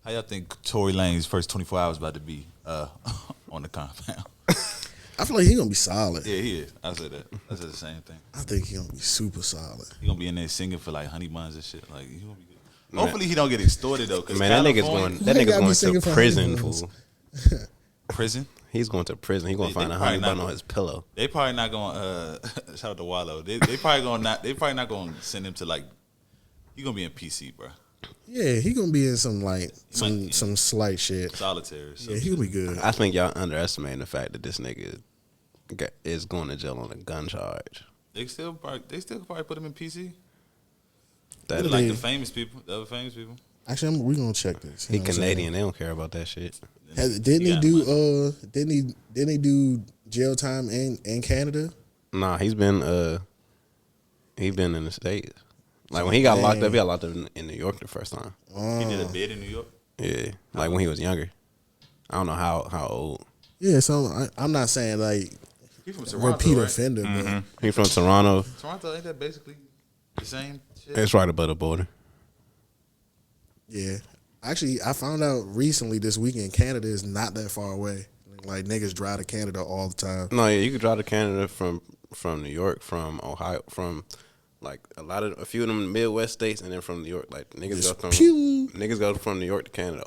How y'all think Tory Lane's first 24 hours about to be on the compound? I feel like he gonna be solid. Yeah, he is. I said that. I said the same thing. I think he gonna be super solid. He gonna be in there singing for like honey buns and shit. Like he gonna be good. Hopefully he don't get extorted though. Cause Man, that nigga's going to prison, fool. Prison? He's going to prison. He's gonna find a honey bun on his pillow. They probably not gonna shout out to Wallow. They probably not gonna send him to like. He gonna be in PC, bro. Yeah, he gonna be in some like some slight shit. Solitary. Yeah, he gonna be good. I think y'all underestimating the fact that this nigga is going to jail on a gun charge. They still probably put him in PC. That like the famous people, the other famous people. Actually, we gonna check this. He Canadian. They don't care about that shit. Didn't he do jail time in Canada? Nah, he been in the States. Like when he got locked up, he got locked up in New York the first time. He did a bid in New York. Yeah, like when he was younger. I don't know how old. Yeah, so I'm not saying like he from Toronto, repeat right? offender, but He from Toronto. Toronto, ain't that basically the same shit? It's right above the border. yeah. Actually, I found out recently this weekend Canada is not that far away. Like niggas drive to Canada all the time. No, yeah, you could drive to Canada from New York, from Ohio, from like a few of them Midwest states, and then from New York. Like niggas go from New York to Canada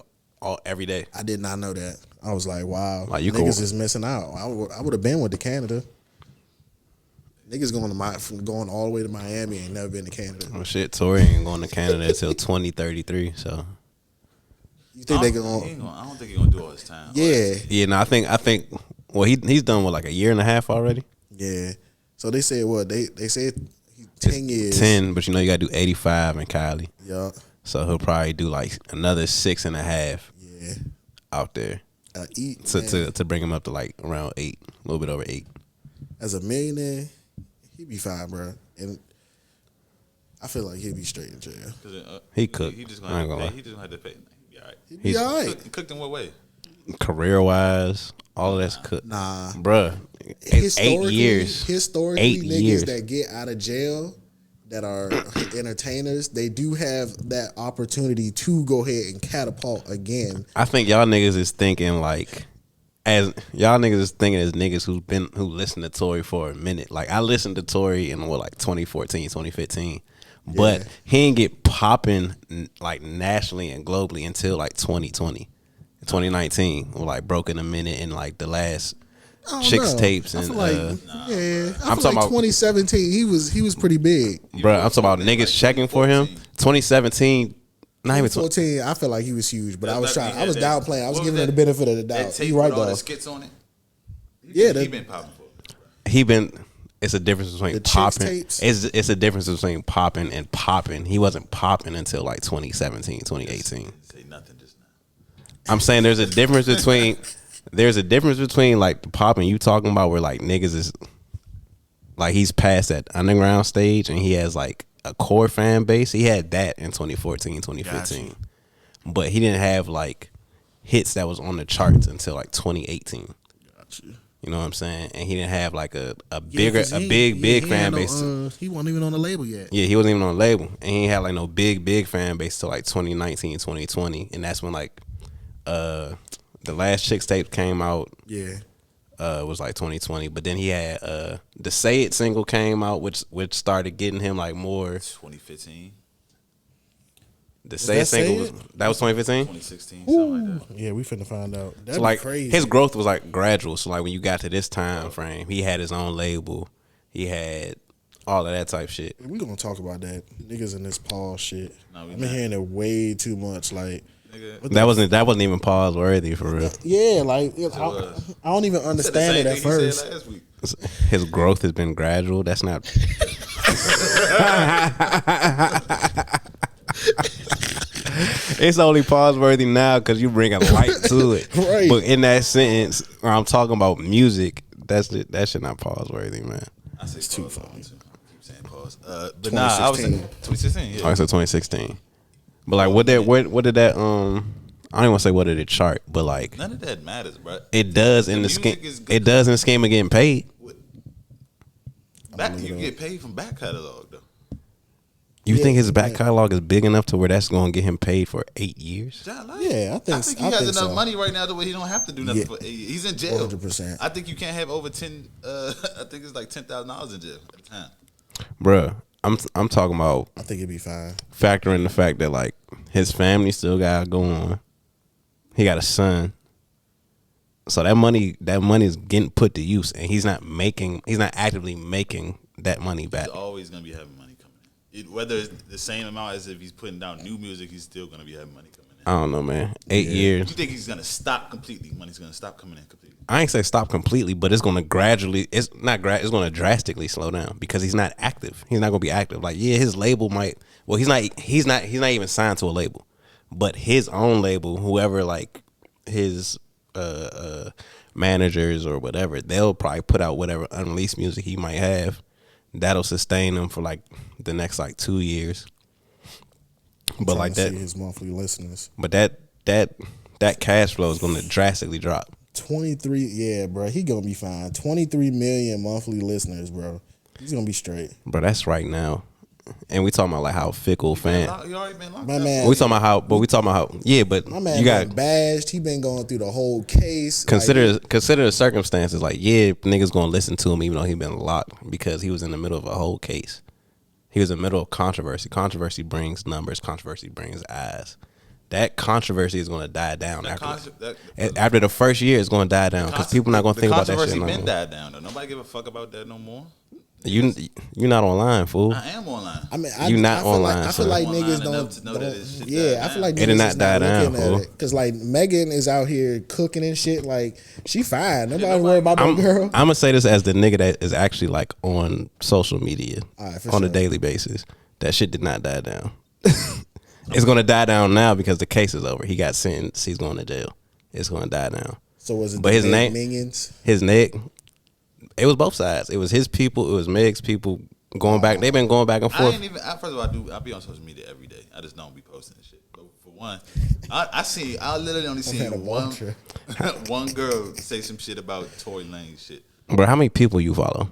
every day. I did not know that. I was like, wow, like niggas is missing out. I would have been with to Canada. Niggas going all the way to Miami ain't never been to Canada. Oh shit, Tory ain't going to Canada until 2033. So you think they gonna? I don't think he's gonna do all his time. Yeah. No, I think. Well, he's done with like a year and a half already. Yeah. So they said what they said 10 years. 10, but you gotta do 85 in Cali. Yeah. So he'll probably do like another 6.5. Yeah. Out there. To bring him up to like around 8, a little bit over 8. As a millionaire, he'd be fine, bro. And I feel like he'd be straight in jail. He could. He just gonna have to pay. He'd be all right. He cooked in what way? Career wise, all of that's cooked. Nah, bruh. 8 years. Historically, 8 niggas years. that get out of jail that are entertainers, they do have that opportunity to go ahead and catapult again. I think y'all niggas is thinking like, as niggas who listened to Tory for a minute. Like I listened to Tory in 2014, 2015. But he didn't get popping like nationally and globally until like 2020, 2019. Like Broken a Minute and like the last Chicks tapes and I'm talking about 2017. He was pretty big, bro. I'm talking about niggas checking for him. 2017, not even 2014. I feel like he was huge, but I was downplaying. I was giving him the benefit of the doubt. You right though. The skits on it. He been popping for. It's a difference between popping. It's a difference between popping and popping. He wasn't popping until like 2017, 2018. Say nothing just now. I'm saying there's a difference between like the popping you talking about where like niggas is like he's past that underground stage and he has like a core fan base. He had that in 2014, 2015. But he didn't have like hits that was on the charts until like 2018. Gotcha. You know what I'm saying? And he didn't have like a big fan base. He wasn't even on the label yet. Yeah, he wasn't even on the label. And he ain't had like no big fan base till like 2019, 2020. And that's when like the last Chicks tape came out. Yeah. Was like 2020. But then he had the Say It single came out, which started getting him like more. 2015. The Say It single was 2015? 2016, something like that. Yeah, we finna find out. That'd so like be crazy. His growth was like gradual. So like when you got to this time frame, he had his own label. He had all of that type shit. We gonna talk about that. Niggas in this pause shit. I've been hearing it way too much. Like that wasn't even pause worthy for real. Yeah, like I don't even understand it at first. His growth has been gradual. That's not. It's only pause worthy now because you bring a light to it. Right. But in that sentence, when I'm talking about music, that shit not pause worthy, man. I say it's too funny. I keep saying pause. But nah, I was saying 2016. Yeah. I said 2016. But like, what did that? I don't even want to say what did it chart, but like none of that matters, bro. It does in the scheme. It does in the scheme of getting paid. You get paid from back catalog though. You think his back catalog is big enough to where that's going to get him paid for 8 years? Yeah, I think he has enough money right now to where he don't have to do nothing for 8 years. He's in jail. 100%. I think you can't have over 10. I think it's like $10,000 in jail at the time. Bruh, I'm talking about. I think it'd be fine. Factoring the fact that like his family still got to go on. He got a son. So that money is getting put to use, and he's not actively making that money back. He's always gonna be having money coming in. Whether it's the same amount as if he's putting down new music, he's still gonna be having money coming in. I don't know, man. 8 years. You think he's gonna stop completely? Money's gonna stop coming in completely. I ain't say stop completely, but it's gonna gradually. It's gonna drastically slow down because he's not active. He's not gonna be active. Like his label might. Well, he's not even signed to a label, but his own label, whoever like his managers or whatever, they'll probably put out whatever unreleased music he might have. That'll sustain him for like the next like 2 years. But like that, his monthly listeners. But that cash flow is going to drastically drop. 23, yeah, bro. He gonna be fine. 23 million monthly listeners, bro. He's gonna be straight, bro. That's right now. And we talking about like how fickle fan. You already been locked my up. man. We talking about how, but we talking about how. Yeah, but My man you got been bashed. He been going through the whole case. consider the circumstances. Like, yeah, niggas gonna listen to him even though he been locked because he was in the middle of a whole case. He was in the middle of controversy. Controversy brings numbers. Controversy brings eyes. That controversy is going to die down after the first year. It's going to die down because people not going to think about that shit. Controversy been died down though. Nobody give a fuck about that no more. You're not online, fool. I am online. I mean, you not online. I feel like niggas don't. Yeah, I feel like niggas not die down, fool. Because like Megan is out here cooking and shit. Like she fine. Nobody worry about that girl. I'm gonna say this as the nigga that is actually like on social media on a daily basis. That shit did not die down. It's gonna die down now because the case is over. He got sentenced. He's going to jail. It's gonna die down. So was it? But his name, minions? His neck. It was both sides. It was his people. It was Meg's people going back. They've been going back and forth. First of all, I be on social media every day. I just don't be posting this shit. But for one, I literally only seen one girl say some shit about Tory Lanes shit. Bro, how many people you follow?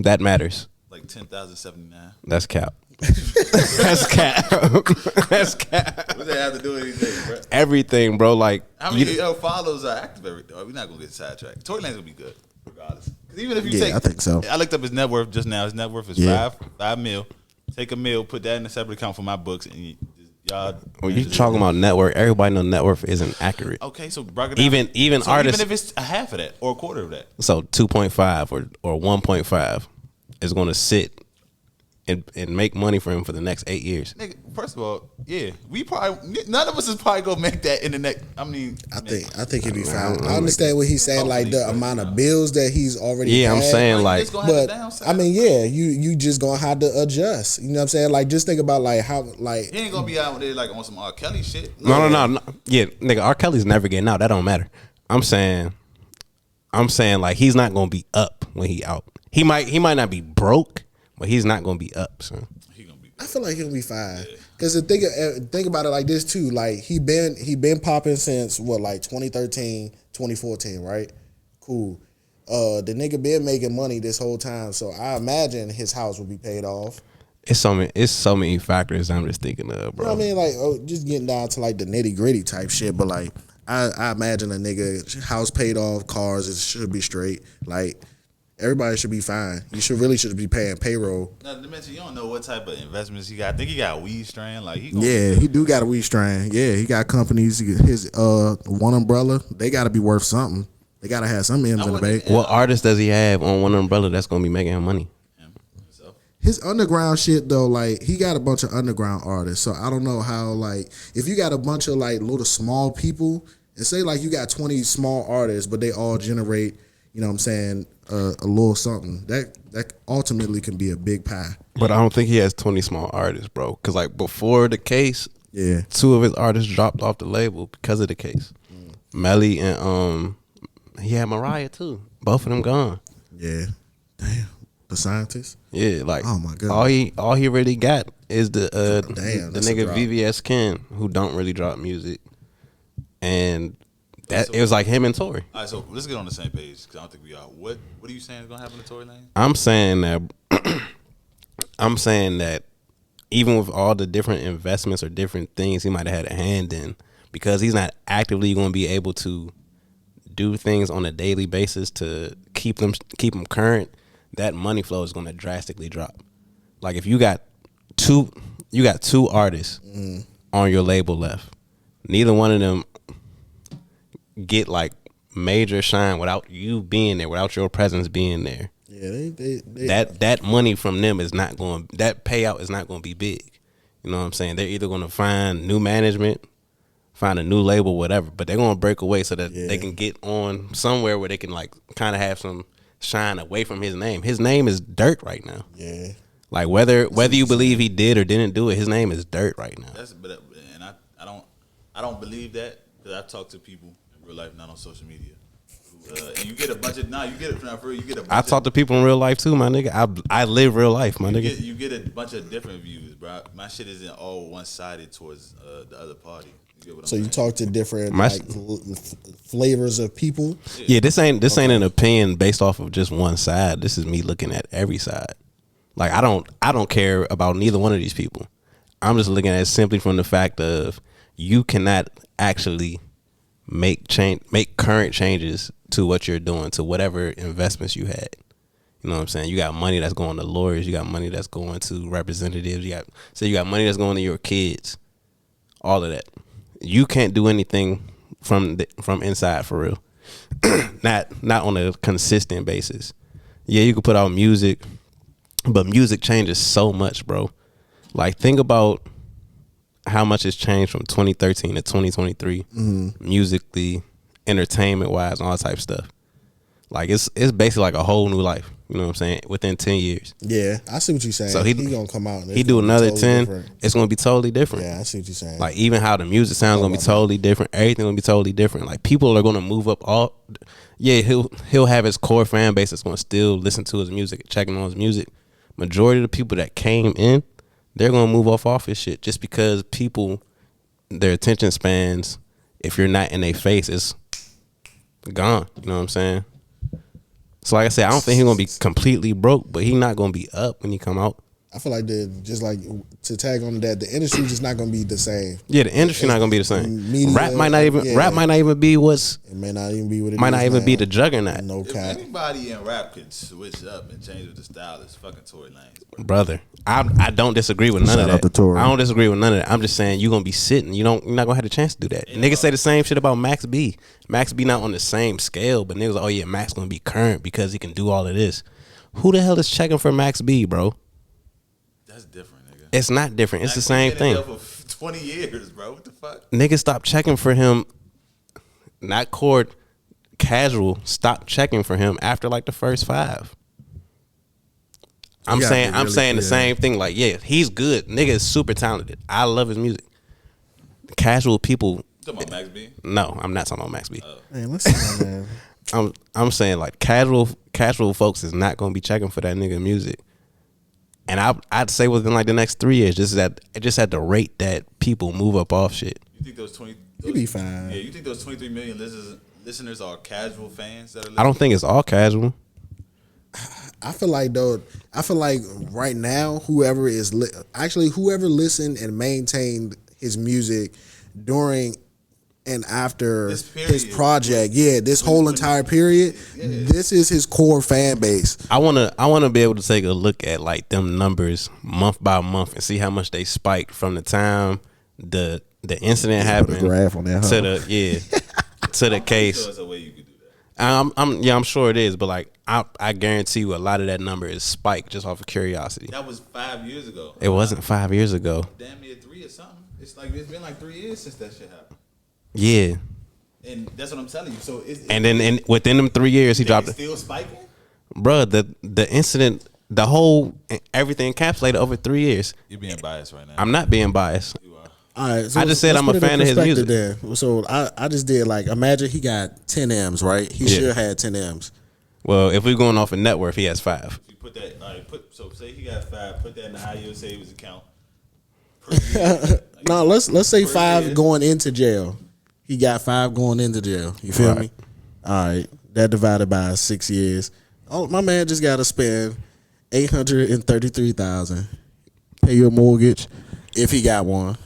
That matters. Like 10,079. That's cap. That's cap. That's cap. What does that have to do with anything, bro? Everything, bro. Like how many follows are active every day? We're not gonna get sidetracked. Tory Lane's gonna be good regardless. Because even if you take, I think so. I looked up his net worth just now. His net worth is $5 mil. Take a mil, put that in a separate account for my books, and y'all. When you talking about net worth, everybody know net worth isn't accurate. Okay, so even artists, even if it's a half of that or a quarter of that, so 2.5 or 1.5 is going to sit and make money for him for the next 8 years. Nigga, first of all, yeah, we probably none of us is probably gonna make that in the next. I think he'd be fine. I understand what he's saying, like the amount of bills that he's already. Yeah, had. I'm saying like, but I mean, yeah, you just gonna have to adjust. You know what I'm saying? Like, just think about like how like he ain't gonna be out there like on some R. Kelly shit. No. Yeah, nigga, R. Kelly's never getting out. That don't matter. I'm saying like he's not gonna be up when he out. He might not be broke, but he's not gonna be up. So I feel like he'll be fine. Cause think about it like this too. Like he been popping since what, like 2013, 2014, right? Cool. The nigga been making money this whole time, so I imagine his house will be paid off. It's so many factors I'm just thinking of, bro. You know what I mean? Like just getting down to like the nitty gritty type shit, but like I imagine a nigga house paid off, cars, it should be straight. Like everybody should be fine. You should be paying payroll. Now, to mention, you don't know what type of investments he got. I think he got a weed strain. Like he do got a weed strain. Yeah, he got companies. His One Umbrella, they got to be worth something. They got to have some M's in the bank. What artist does he have on One Umbrella that's gonna be making him money? His underground shit though, like he got a bunch of underground artists. So I don't know how, like, if you got a bunch of like little small people, and say like you got 20 small artists, but they all generate, you know what I'm saying, a little something. That ultimately can be a big pie. But I don't think he has 20 small artists, bro. Because like before the case, 2 of his artists dropped off the label because of the case. Melly and he had Mariah too. Both of them gone. Yeah, damn. The Scientist. Yeah, like oh my god. All he really got is the nigga VVS Ken, who don't really drop music, and that it was like him and Tory. All right, so let's get on the same page because I don't think we are. What are you saying is gonna happen to Tory Lane? I'm saying that even with all the different investments or different things he might have had a hand in, because he's not actively going to be able to do things on a daily basis to keep them current, that money flow is going to drastically drop. Like if you got two artists on your label left, neither one of them get like major shine without you being there, without your presence being there. Yeah, they that money from them is not going, that payout is not going to be big. You know what I'm saying? They're either going to find new management, find a new label, whatever, but they're going to break away so that they can get on somewhere where they can like kind of have some shine away from his name. His name is dirt right now. Yeah. Like whether you believe he did or didn't do it, his name is dirt right now. And I don't believe that, because I talk to people in real life, not on social media. And you get a bunch of I talk to people in real life too, my nigga. I live real life, my nigga. You get a bunch of different views, bro. My shit isn't all one sided towards the other party. So you talk to different flavors of people. Yeah, this ain't an opinion based off of just one side. This is me looking at every side. Like I don't care about neither one of these people. I'm just looking at it simply from the fact of you cannot actually make current changes to what you're doing, to whatever investments you had. You know what I'm saying? You got money that's going to lawyers, you got money that's going to representatives, you got money that's going to your kids. All of that. You can't do anything from inside for real. not on a consistent basis. Yeah, you can put out music, but music changes so much, bro. Like think about how much has changed from 2013 to 2023, musically, entertainment wise, all that type of stuff. Like it's basically like a whole new life. You know what I'm saying? Within 10 years. Yeah, I see what you're saying. So he gonna come out. And he do another totally 10. Different. It's gonna be totally different. Yeah, I see what you're saying. Like even how the music sounds gonna be totally different. Everything gonna be totally different. Like people are gonna move up all. Yeah, he'll have his core fan base that's gonna still listen to his music, checking on his music. Majority of the people that came in, they're gonna move off his shit just because people, their attention spans, if you're not in their face, is gone. You know what I'm saying? So like I said, I don't think he's gonna be completely broke, but he's not gonna be up when he come out. I feel like just like to tag on that, the industry just not gonna be the same. Yeah, the industry not gonna be the same. Media, rap might not even be what's. It may not even be what it might is not even now. be the juggernaut. No If cap. anybody in rap can switch up and change the style, it's fucking Tory Lanes, Brother, I don't disagree with none Shout of out to that. Tory. I don't disagree with none of that. I'm just saying you're gonna be sitting. You're not gonna have the chance to do that. Niggas say the same shit about Max B. Max B not on the same scale, but niggas like, oh yeah, Max gonna be current because he can do all of this. Who the hell is checking for Max B, bro? That's different, nigga. It's not different. It's the same Been in thing. jail for 20 years, bro. What the fuck? Niggas stop checking for him. Not Cord, Casual. Stop checking for him after like the first 5. I'm saying the same thing. Like, yeah, he's good. Nigga is super talented. I love his music. Casual people. You talking about Max B? No, I'm not talking about Max B. Man, listen, man. I'm saying like casual folks is not gonna be checking for that nigga music. And I'd say within like the next 3 years, just at the rate that people move up off shit. You think those 20? You'll be fine. Yeah, you think those 23 million listeners are casual fans that are listening? I don't think it's all casual. I feel like right now, whoever listened and maintained his music during and after his project, this whole entire period, this is his core fan base. I wanna be able to take a look at like them numbers month by month and see how much they spiked from the time the incident happened graph on that, to the case. There's a way you could do that. I'm sure it is, but like I guarantee you a lot of that number is spiked just off of curiosity. That was 5 years ago. It wasn't 5 years ago. Damn near 3 or something. It's been like 3 years since that shit happened. Yeah. And that's what I'm telling you. So And then within them 3 years he dropped it. Still spiking? Bruh, the incident, the whole everything encapsulated over 3 years. You're being biased right now. I'm not being biased. You are. All right, so I just said let's I'm a put it in fan of his perspective music. then. So I just did like, imagine he got 10 M's, right? He should have had 10 M's. Well, if we're going off of net worth, he has 5. If you put that, all right, so say he got 5, put that in the high yield savings account. No, let's say per 5 year. going into jail. He got 5 going into jail. You feel me? All right, that divided by 6 years. Oh, my man just got to spend $833,000. pay your mortgage, if he got one,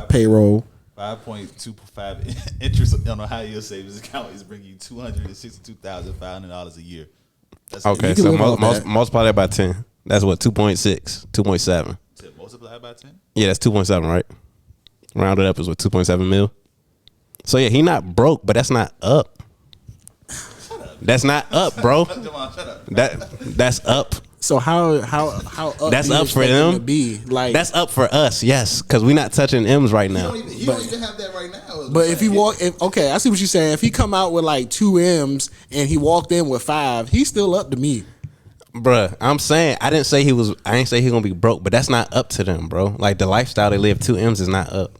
payroll. 5.25 interest on a high yield savings account is bringing you $262,500 a year. That's Okay, so multiply that by 10. That's what, 2.6, 2.7. Multiply by 10? Yeah, that's 2.7, right? Rounded up is what, 2.7 mil? So yeah, he not broke, but that's not up. That's not up, bro. That's up. So how up that's do you up for expect them to be? Like, that's up for us, yes, because we not touching M's right now. You don't even have that right now. But if he okay, I see what you're saying. If he come out with like 2 M's and he walked in with 5, he's still up to me. Bruh, I'm saying I didn't say he gonna be broke, but that's not up to them, bro. Like the lifestyle they live, 2 M's is not up.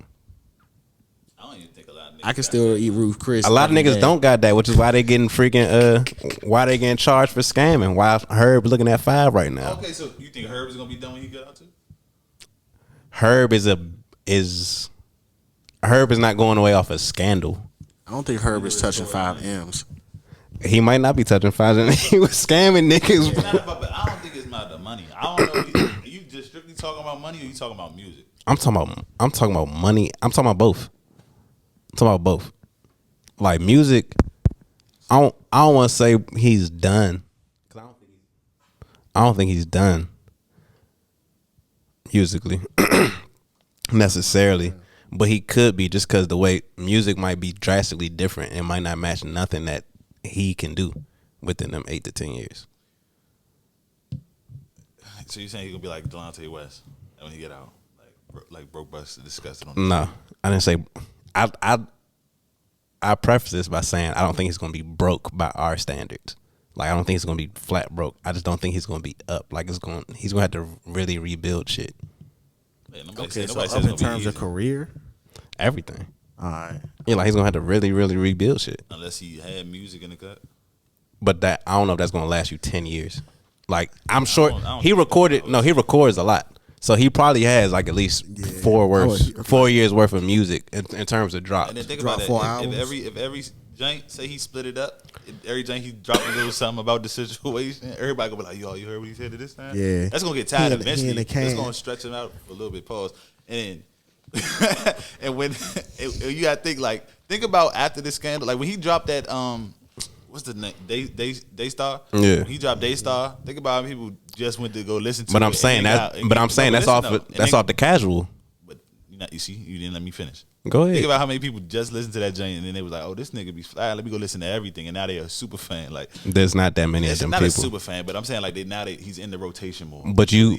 I don't even think a lot of niggas I can still eat Ruth Chris. A lot of niggas don't got that, which is why they getting freaking why they getting charged for scamming. Why Herb looking at 5 right now? Okay, so you think Herb is gonna be done when he get out too? Herb is not going away off a scandal. I don't think Herb is touching 5 M's. He might not be touching 5 M's. He was scamming niggas. It's not about, but I don't think it's about the money. I don't know. Are you just strictly talking about money, or you talking about music? I'm talking about money. I'm talking about both. Like music, I don't want to say he's done. Cause I don't think he's done musically necessarily, but he could be, just because the way music might be drastically different and might not match nothing that he can do within them 8 to 10 years. So you saying he gonna be like Delonte West when he get out, like broke, busted, disgusted on? No, I didn't say. I preface this by saying I don't think he's gonna be broke by our standards. Like I don't think he's gonna be flat broke. I just don't think he's gonna be up. Like he's gonna have to really rebuild shit. Man, Okay, so up in terms of career, everything. all right. Yeah, like he's gonna have to really, really rebuild shit. Unless he had music in the cut. But that, I don't know if that's gonna last you 10 years. Like I'm sure I don't he recorded. No, he records a lot. So he probably has like at least 4 years worth of music in terms of drops. And then think Drop about 4 it. albums. If every joint say he split it up, every joint he dropped a little something about the situation, everybody gonna be like, "Yo, you heard what he said to this time?" Yeah. That's gonna get tired He in eventually. the can. It's gonna stretch him out for a little bit. Pause. And then, and when you gotta think about after this scandal, like when he dropped that what's the name? Daystar. Yeah. When he dropped Daystar. Think about how many people just went to go listen to it. But I'm saying that's off the casual. But you see, you didn't let me finish. Go ahead. Think about how many people just listened to that joint and then they was like, "Oh, this nigga be fly. Let me go listen to everything." And now they are a super fan. Like There's not that many of it's them not people. a super fan, but I'm saying like he's in the rotation more. But you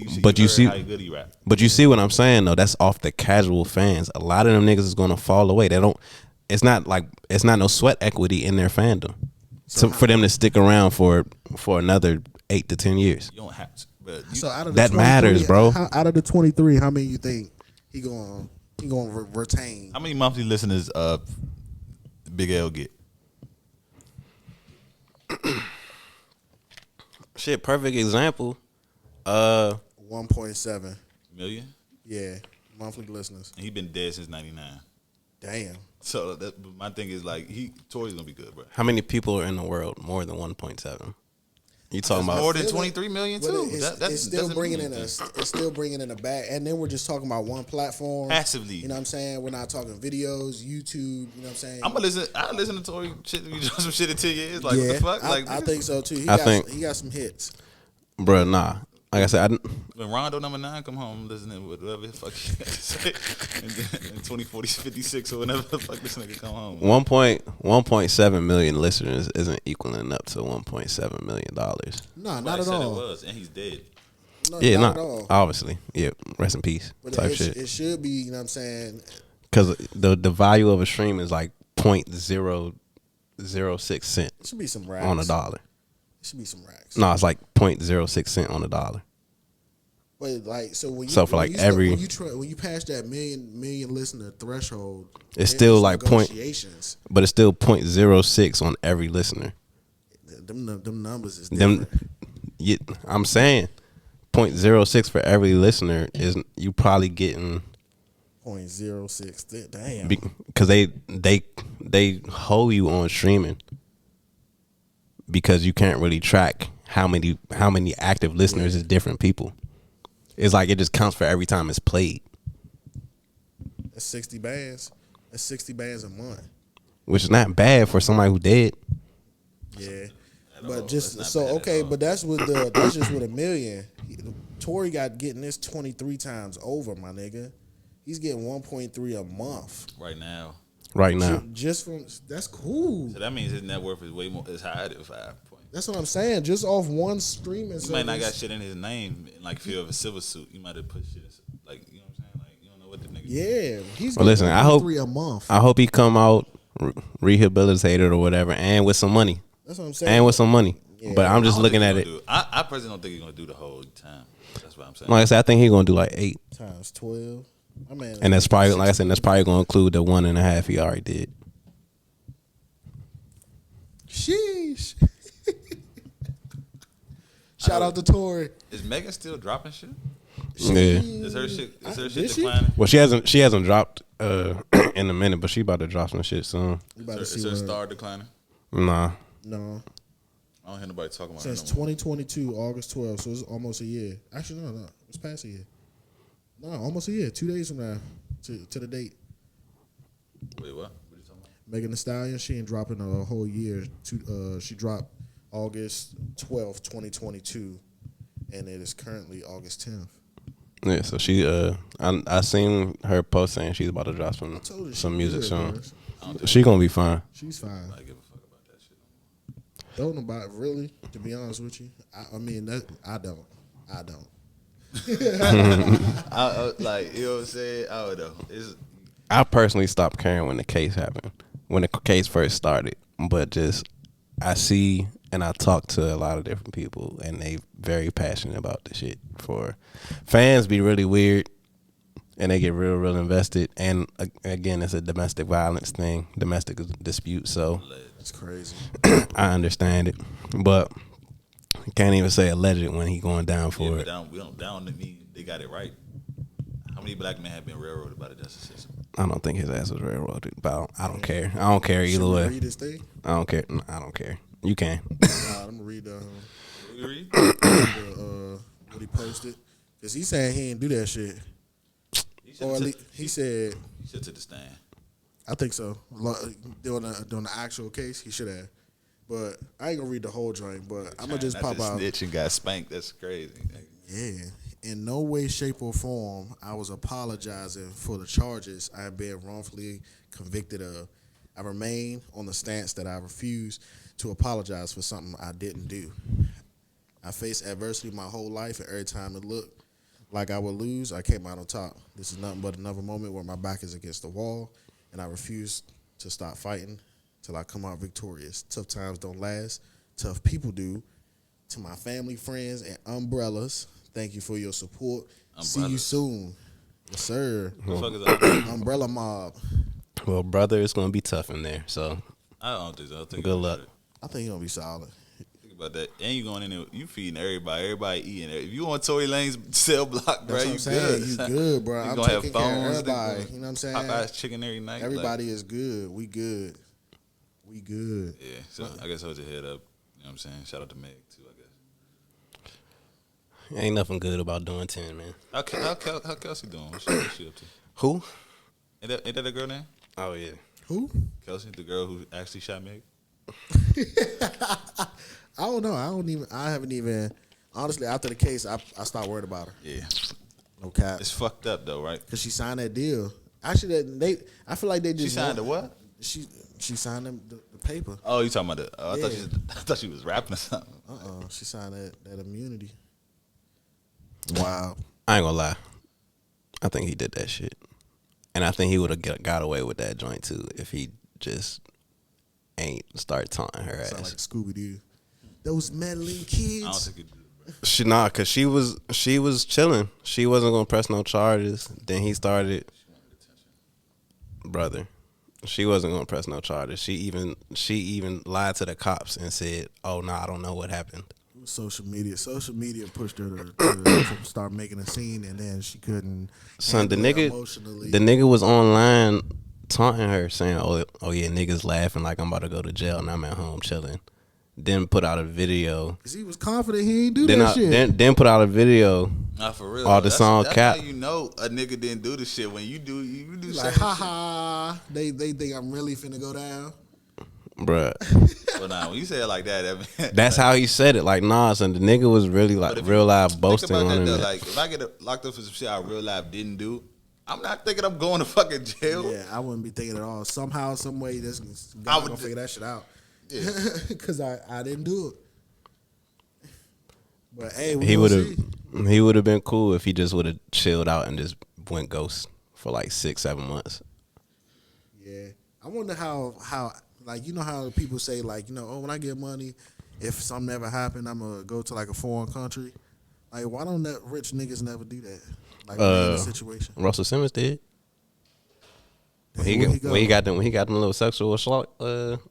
see how good he rap. But you see what I'm saying though? That's off the casual fans. A lot of them niggas is gonna fall away. They don't. It's not no sweat equity in their fandom. So for them to stick around for another 8 to 10 years. You don't have to. But So out of that matters, bro. Out of the 23, how many you think he gonna retain? how many monthly listeners Big L get? Shit, perfect example. 1.7 million? Yeah, monthly listeners. And he been dead since '99. Damn. So my thing is like Tory's gonna be good, bro. How many people are in the world more than 1.7? You talking about More than 23 million But too. it's still bringing in a bag, and then we're just talking about one platform Passively. You know what I'm saying? We're not talking videos, YouTube. You know what I'm saying? I listen to Tory shit. You drop some shit in 10 years. Like what the fuck? Like I think so too. He got some hits. Bruh, nah. Like I said, when Rondo #9 come home, listening with whatever the fuck he got to say in 2040 56 or whenever the fuck this nigga come home. 1.7 million listeners isn't equaling up to $1.7 million. No, not at all. It was, and he's dead. No, Yeah, not not at all. obviously. Yeah, rest in peace But type it, shit. it should be. You know what I'm saying? Because the value of a stream is like 0.006 cent It should be some racks on a dollar. It should be some racks. No, it's like 0.06 cent on a dollar. But like, so when you So for when like you when you pass that million listener threshold, It's still like negotiations. But it's still 0.06 on every listener. Them numbers is different. I'm saying 0.06 for every listener is you probably getting 0.06. Damn. because they hold you on streaming because you can't really track how many active listeners is different people. it's like it just counts for every time it's played. That's 60 bands. That's 60 bands a month. Which is not bad for somebody who dead. Yeah. But just so okay, but that's just with $1 million. Tory got getting this 23 times over, my nigga. He's getting 1.3 a month right now. Just from that's cool. So that means his net worth is way more. Is higher than 5 points. That's what I'm saying. Just off one streaming service. He might not got shit in his name. Like if you have a silver suit, you might have put shit. Like you know what I'm saying. Like you don't know what the nigga. Yeah, he's well, listen. I hope a month. I hope he come out rehabilitated or whatever, and with some money. That's what I'm saying. And with some money. Yeah. But I'm just looking at it. I personally don't think he's gonna do the whole time. That's what I'm saying. Like I said, I think he's gonna do like 8 times 12. And that's probably, like I said, that's probably gonna include the 1.5 he already did. Sheesh. Shout out to Tory. Is Megan still dropping shit? Yeah. Is her shit declining? Well, she hasn't dropped in a minute, but she about to drop some shit soon. Is her star declining? Nah. No. I don't hear nobody talking about it. Since 2022, August 12th, so it's almost a year. Actually, no. It's past a year. No, almost a year. 2 days from now to the date. Wait, what? What are you talking about? Megan Thee Stallion, she ain't dropping a whole year. She dropped August 12th, 2022, and it is currently August 10th. Yeah, so she I seen her post saying she's about to drop some music soon. She gonna be fine. She's fine. I give a fuck about that shit. Don't about really, to be honest with you. I mean that I don't. Like you know what I'm saying? I don't know. I personally stopped caring when the case happened, when the case first started. But just I see and I talk to a lot of different people, and they very passionate about the shit. For fans, be really weird, and they get real invested. And again, it's a domestic violence thing, domestic dispute. So it's crazy. I understand it, but you can't even say alleged when he going down for it. Down to me, they got it right. How many black men have been railroaded by the justice system? I don't think his ass was railroaded. But I don't care. I don't care either way. Read this thing? I don't care. I don't care. You can. I'm gonna read. What he posted, because he's saying he didn't do that shit. Or at least he said he should to the stand. I think so. During the actual case, he should have. But I ain't gonna read the whole joint. But I'm gonna just pop out. Snitch and got spanked. That's crazy. Yeah. In no way, shape, or form, I was apologizing for the charges I have been wrongfully convicted of. I remain on the stance that I refuse to apologize for something I didn't do. I faced adversity my whole life, and every time it looked like I would lose, I came out on top. This is nothing but another moment where my back is against the wall, and I refuse to stop fighting till I come out victorious. Tough times don't last. Tough people do. To my family, friends, and umbrellas, thank you for your support. See you soon. Yes, sir. Umbrella mob. Well, brother, it's going to be tough in there, so. I don't think so. I think good luck. I think he's going to be solid. Think about that. And you going in there, you feeding everybody eating. If you on Tory Lane's cell block, bro, you good. You good, bro. I'm taking care of everybody. You know what I'm saying? Popeye's chicken every night. Everybody is good. We good. We good. Yeah, so I guess hold your head up. You know what I'm saying? Shout out to Meg, too, I guess. Ain't nothing good about doing 10, man. How Kelsey doing? What's she up to? Who? Ain't that a girl name? Oh, yeah. Who? Kelsey, the girl who actually shot Meg? I don't know. I haven't even. Honestly, after the case, I stopped worried about her. Yeah. No cap. It's fucked up, though, right? Because she signed that deal. Actually, I feel like they just. She signed the what? She signed the paper. Oh, you talking about the? I thought she was rapping or something. She signed that immunity. Wow. I ain't gonna lie. I think he did that shit. And I think he would have got away with that joint too if he just ain't start taunting her ass. Sound like Scooby-Doo. Those meddling kids. I don't think he did, bro. Cause she was chilling. She wasn't gonna press no charges. Then he started. Brother, she wasn't gonna press no charges. She even lied to the cops and said, "Oh no, I don't know what happened." Social media pushed her to start making a scene, and then she couldn't. Son, the nigga was online taunting her, saying, "Oh yeah, niggas laughing like I'm about to go to jail, and I'm at home chilling." Then put out a video. Cause he was confident he ain't do that shit. Then put out a video Nah, for real. All the song that's cap. how you know a nigga didn't do the shit. When you do shit. Like, haha, they think I'm really finna go down. Bruh. Well, nah, when you say it like that, That's how he said it. Like, Nas, and the nigga was really like real live boasting on him. Like, if I get locked up for some shit I real life didn't do, I'm not thinking I'm going to fucking jail. Yeah, I wouldn't be thinking at all. Somehow, some way, I would figure that shit out. Yeah, because I didn't do it. But hey, he would have been cool if he just would have chilled out and just went ghost for like 6-7 months. Yeah, I wonder how like, you know how people say, like, you know, oh, when I get money, if something ever happened, I'm gonna go to like a foreign country. Like, why don't that rich niggas never do that? Like, in a situation. Russell Simmons did. When he got them little sexual assault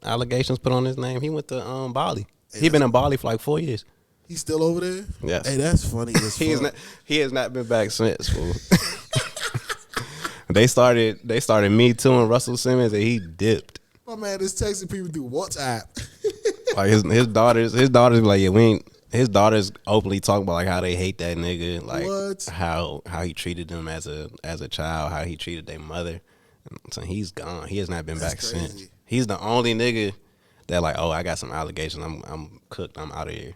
allegations put on his name, he went to Bali. Hey, he been in Bali for like 4 years. He's still over there? Yes. Hey, that's funny as fuck. He has not been back since, fool. They started Me Too and Russell Simmons, and he dipped. My man is texting people through WhatsApp. Like his daughters be like, yeah, we ain't. His daughters openly talk about like how they hate that nigga, like what? how he treated them as a child, how he treated their mother. So he's gone. He has not been back crazy. since. He's the only nigga that like, oh, I got some allegations. I'm cooked. I'm out of here.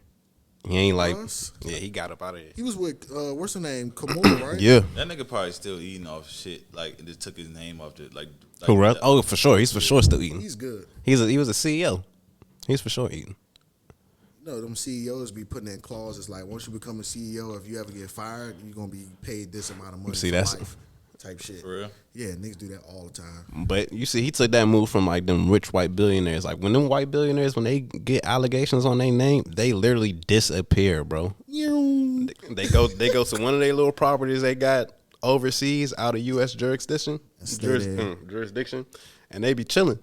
He ain't like, yeah, he got up out of here. He was with what's her name, Kimura, right? Yeah, that nigga probably still eating off shit. Like, it just took his name off the like. Who? Oh, for sure. He's for sure still eating. He's good. He was a CEO. He's for sure eating. You know, them CEOs be putting in clauses like, once you become a CEO, if you ever get fired, you're gonna be paid this amount of money for life, type shit. For real? Yeah, niggas do that all the time. But you see, he took that move from like them rich white billionaires. Like when them white billionaires, when they get allegations on their name, they literally disappear, bro. They go to one of their little properties they got overseas out of U.S. jurisdiction, and they be chilling,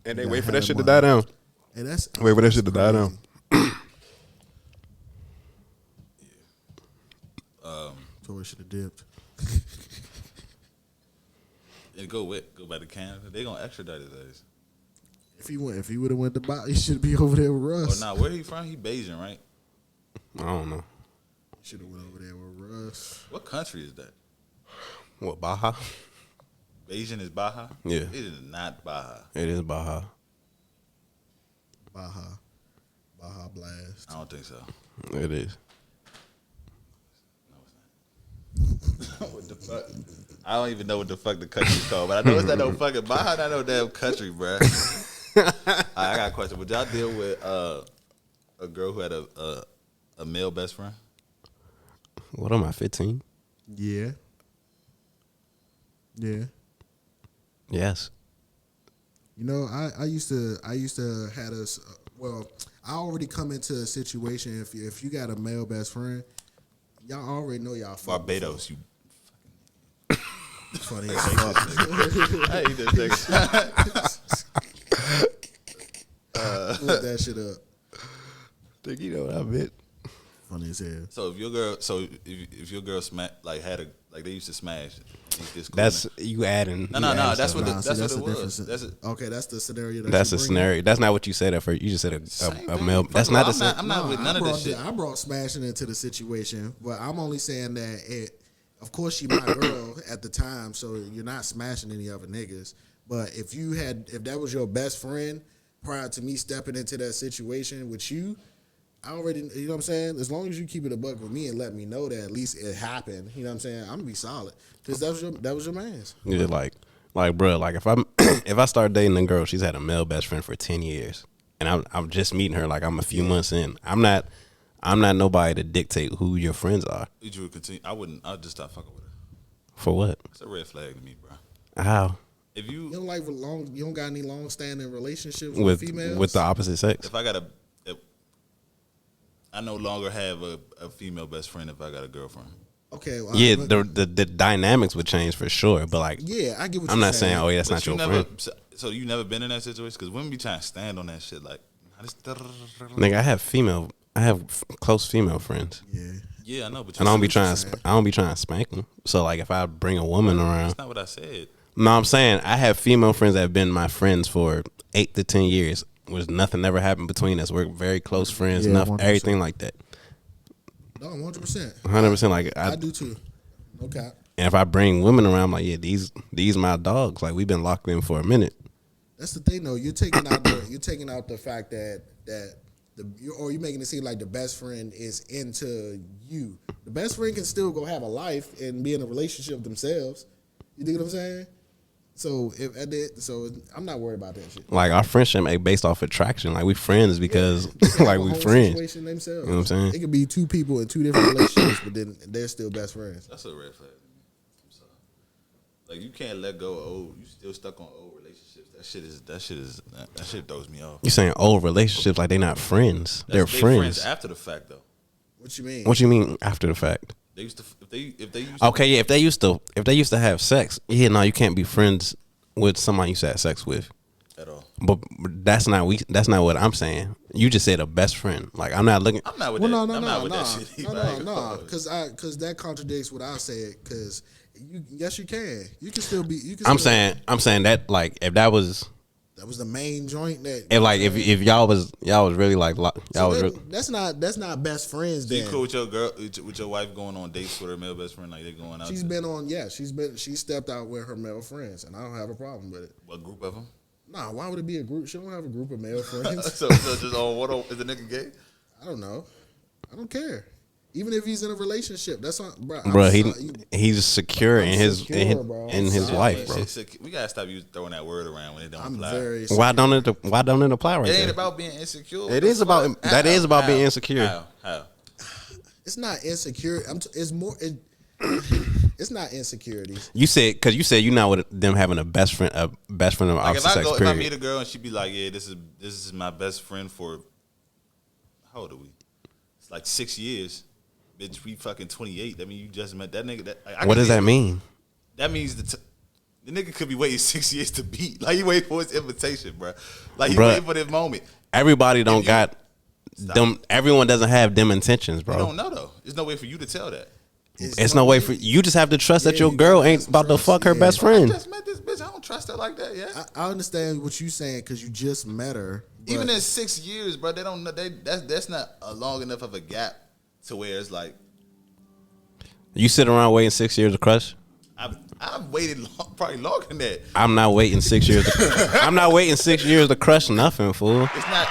and they wait for that shit to die down. Hey, wait for that shit to die down. Tory should have dipped. And go back to Canada. They gonna extradite his ass. If he would have went to Bali, he should be over there with Russ. Or nah, where he from? He Bayesian, right? I don't know. Should have went over there with Russ. What country is that? What, Baja? Bayesian is Baja? Yeah. It is not Baja. It is Baja. Baja Blast. I don't think so. It is. What the fuck? I don't even know what the fuck the country's called, but I know it's not no fucking Baja, not no damn country, bruh. I got a question. Would y'all deal with a girl who had a male best friend? What am I, 15? Yeah. Yes. You know, I used to had us. Well, I already come into a situation. If you got a male best friend, y'all already know y'all fuck Barbados, you funny as fuck. I hate this nigga. Look that shit up. Think you know what I meant? Funny as hell. So if your girl they used to smash. That's you adding. No. That's what it was. Okay, that's the scenario. That's a scenario. That's not what you said at first. You just said a male. That's not the same. I'm not with none of this shit. I brought smashing into the situation, but I'm only saying that of course, she my girl at the time, so you're not smashing any other niggas. But if that was your best friend prior to me stepping into that situation with you, I already, you know what I'm saying? As long as you keep it a buck with me and let me know that at least it happened, you know what I'm saying? I'm gonna be solid because that was your man's. Yeah, like, bro, like if I start dating a girl, she's had a male best friend for 10 years, and I'm just meeting her, like I'm a few months in. I'm not nobody to dictate who your friends are. You would continue. I'd just stop fucking with her. For what? It's a red flag to me, bro. How? If you don't got any long standing relationships with females with the opposite sex. I no longer have a female best friend if I got a girlfriend. Okay. Well, yeah, the dynamics would change for sure, but like, yeah, I get what I'm you're not saying, oh yeah, that's not your friend. So you never been in that situation? Because women be trying to stand on that shit. Like, nigga, I have close female friends. Yeah, I know, but I don't be trying to spank them. So like, if I bring a woman around, that's not what I said. No, I'm saying I have female friends that have been my friends for 8 to 10 years. Was nothing ever happened between us. We're very close friends, everything like that. No, 100%. 100%. Like I do too. No cap. And if I bring women around, I'm like, yeah, these my dogs. Like we've been locked in for a minute. That's the thing, though. You're taking out the fact that you're making it seem like the best friend is into you. The best friend can still go have a life and be in a relationship themselves. You dig what I'm saying? So I'm not worried about that shit. Like our friendship ain't based off attraction. Like we friends because like we friends. Situation themselves. You know what I'm saying? It could be two people in two different relationships, but then they're still best friends. That's a red flag. Like you can't let go of old. You still stuck on old relationships. That shit throws me off. You saying old relationships like they not friends? They're friends after the fact though. What you mean? What you mean after the fact? They used to if they used Okay, yeah. If they used to have sex, yeah, no, you can't be friends with somebody you used to have sex with at all. But that's not what I'm saying. You just said a best friend. Like I'm not looking. I'm not with Well, that. I'm not with that shit. No, because that contradicts what I said. Because yes, you can. You can still be. You can. I'm saying that like if that was the main joint that. If like if y'all was really like that's not best friends. So then. you cool with your girl with your wife going on dates with her male best friend like they going out? She stepped out with her male friends and I don't have a problem with it. What group of them? Nah, why would it be a group? She don't have a group of male friends. so just on what is the nigga gay? I don't know. I don't care. Even if he's in a relationship, that's not, bro. He's secure in his wife, bro. We gotta stop you throwing that word around when it don't apply. Why don't it apply right there? It ain't there? about being insecure. It is about that is about being insecure. How? It's not insecure. It's more. It's not insecurities. You said you're not with them having a best friend of opposite sex. If I meet a girl and she be like, yeah, this is my best friend for how old are we? It's like 6 years. Bitch, we fucking 28. That mean you just met that nigga. What does that mean? That means the nigga could be waiting 6 years to beat. Like he waiting for his invitation, bro. Like he waiting for this moment. Everybody don't got them. Everyone doesn't have them intentions, bro. You don't know though. There's no way for you to tell that. It's no way for you. Just have to trust that your girl ain't about to fuck her best friend. I just met this bitch. I don't trust her like that. Yeah. I understand what you saying because you just met her. Even in 6 years, bro, they don't know. That's not a long enough of a gap to where it's like you sit around waiting 6 years to crush. I've waited probably longer than that. I'm not waiting 6 years. I'm not waiting 6 years to crush nothing, fool. It's not.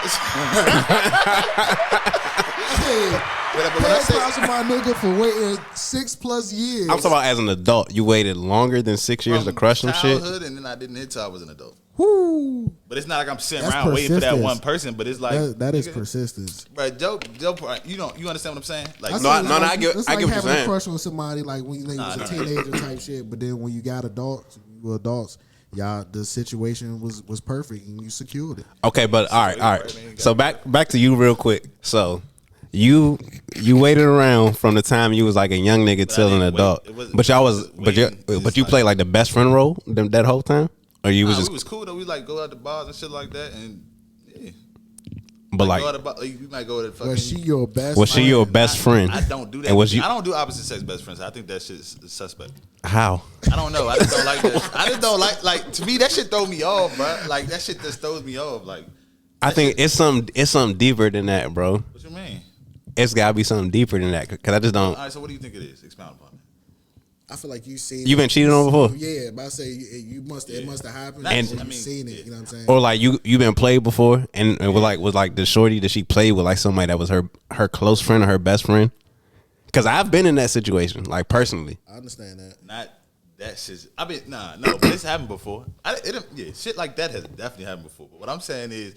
But when I say my nigga for waiting 6+ years, I'm talking about as an adult. You waited longer than 6 years to crush some shit. And then I didn't hit till I was an adult. Whoo. But it's not like I'm sitting around waiting for that one person. But it's like that is persistence. Right, Joe, you understand what I'm saying? Like I get what you're having saying. A crush on somebody like when you was a teenager type shit, but then when you got adults, y'all the situation was perfect and you secured it. Okay, but all right. So back to you real quick. So you waited around from the time you was like a young nigga till an adult. But you played like the best friend role that whole time? Or you was just we was cool though. We like go out to bars and shit like that, and yeah. But like we might go to fucking. Was she your best? Was she your best friend? I don't do that. And was you? I don't do opposite sex best friends. I think that shit's suspect. How? I don't know. I just don't like that. I just don't like to me that shit throw me off, bro. Like that shit just throws me off. Like I think it's something deeper than that, bro. What you mean? It's gotta be something deeper than that. Cause I just don't. All right. So what do you think it is? Expound upon it. I feel like you've been cheated on before. Yeah, but I say it must have happened. And you've seen it. You know what I'm saying? Or like you been played before, and was like the shorty that she played with like somebody that was her close friend or her best friend. Because I've been in that situation, like personally. I understand that. Not that shit. I mean, no, but it's happened before. Shit like that has definitely happened before. But what I'm saying is,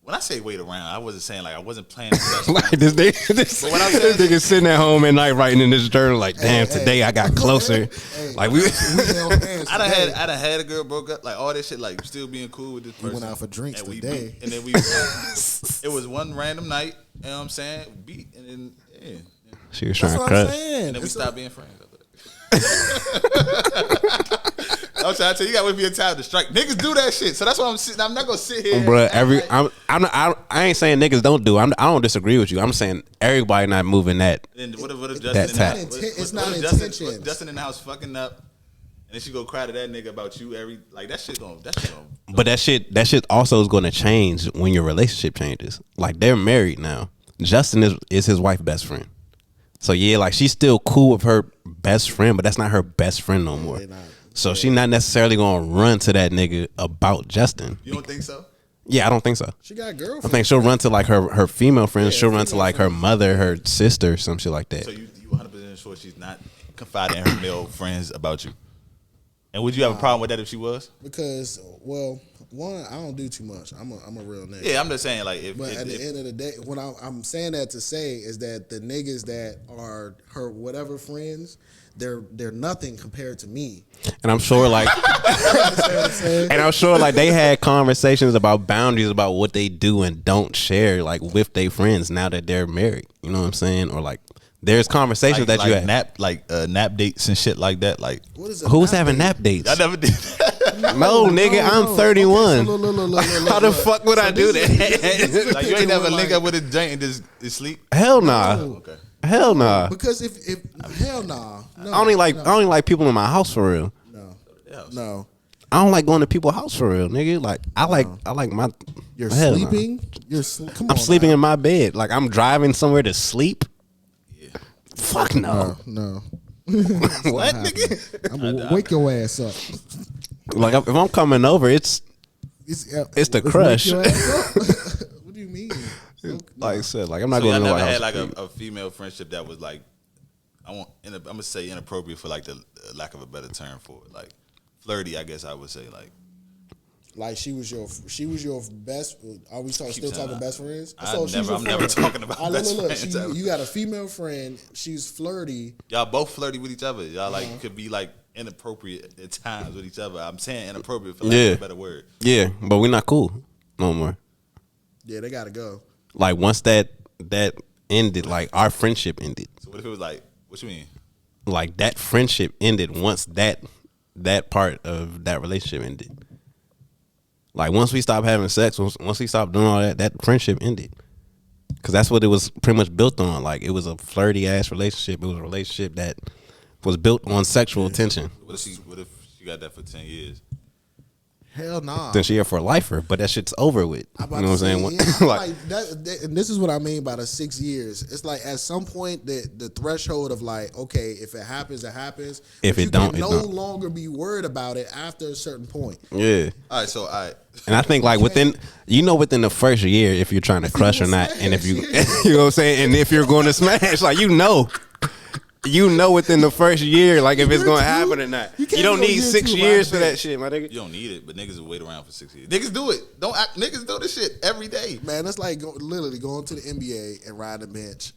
when I say wait around, I wasn't saying like I wasn't playing. Like this nigga sitting at home at night writing in this journal like, damn, today I got closer. Like we I done had a girl broke up, like all this shit, like still being cool with this person. We went out for drinks and today, and then it was one random night. You know what I'm saying? Beat, and then yeah. She was trying to cut. And then we stopped being friends. I'm trying to tell you, gotta wait for your time to strike. Niggas do that shit, so that's why I'm not gonna sit here. Bro, I ain't saying niggas don't do. I don't disagree with you. I'm saying everybody not moving that. And what if Justin? It's not intention. Justin in the house fucking up, and then she go cry to that nigga about you that shit going. But that shit also is going to change when your relationship changes. Like they're married now. Justin is his wife's best friend. So yeah, like she's still cool with her best friend, but that's not her best friend no more. So she not necessarily gonna run to that nigga about Justin. You don't think so? Yeah, I don't think so. She got girlfriend. I think she'll run to like her female friends. She'll run to like her mother, her sister, some shit like that. So you 100% sure she's not confiding in her male friends about you? And would you have a problem with that if she was? Because, well, one, I don't do too much. I'm a real nigga. Yeah, I'm just saying like if. But at the end of the day, what I'm saying that to say is that the niggas that are her whatever friends, they're nothing compared to me. And I'm sure like, and I'm sure like they had conversations about boundaries about what they do and don't share like with their friends now that they're married. You know what I'm saying? Or like. There's conversations that you have. Nap dates and shit like that. Like, who's having nap dates? I never did that. No, nigga, I'm 31. Okay, so look, How the fuck would I do that? Like, you ain't never link up with a joint and just sleep? Hell nah. No. Okay. Hell nah. Because if hell nah. No, I only like people in my house for real. No. I don't like going to people's house for real, nigga. Like I like my. You're hell nah. sleeping. Come on. I'm sleeping now. in my bed. Like I'm driving somewhere to sleep. Fuck no. No. What, nigga? I'm gonna wake your ass up. Like if I'm coming over, it's the crush. Wake your ass up. What do you mean? Like I said, like I'm not So going y'all to never nobody's had house. like a female friendship that was like, I'm gonna say inappropriate for like the lack of a better term for it, like flirty. I guess I would say like she was your best. Are we still talking best friends? I'm never talking about best friends. You got a female friend. She's flirty. Y'all both flirty with each other. Y'all like could be like inappropriate at times with each other. I'm saying inappropriate for lack of a better word. Yeah, but we're not cool no more. Yeah, they gotta go. Like once that ended, like our friendship ended. So what if it was like, what you mean? Like that friendship ended once that part of that relationship ended. Like once we stopped having sex, once we stopped doing all that friendship ended. Cause that's what it was pretty much built on. Like it was a flirty ass relationship. It was a relationship that was built on sexual tension. What if she got that for 10 years? Hell nah. Then she here for a lifer, but that shit's over with. You know what I'm saying? Yeah, like that, and this is what I mean by the 6 years. It's like at some point the threshold of like, okay, if it happens, it happens. If it don't, it no don't. longer be worried about it after a certain point. yeah. All right. And I think like within the first year, if you're trying to crush or not, and if you, you know what I'm saying, and if you're going to smash, like you know within the first year, like if it's going to happen or not. You don't need 6 years for that shit, my nigga. You don't need it, but niggas will wait around for 6 years. Niggas do it. Niggas do this shit every day. Man, that's like literally going to the NBA and riding the bench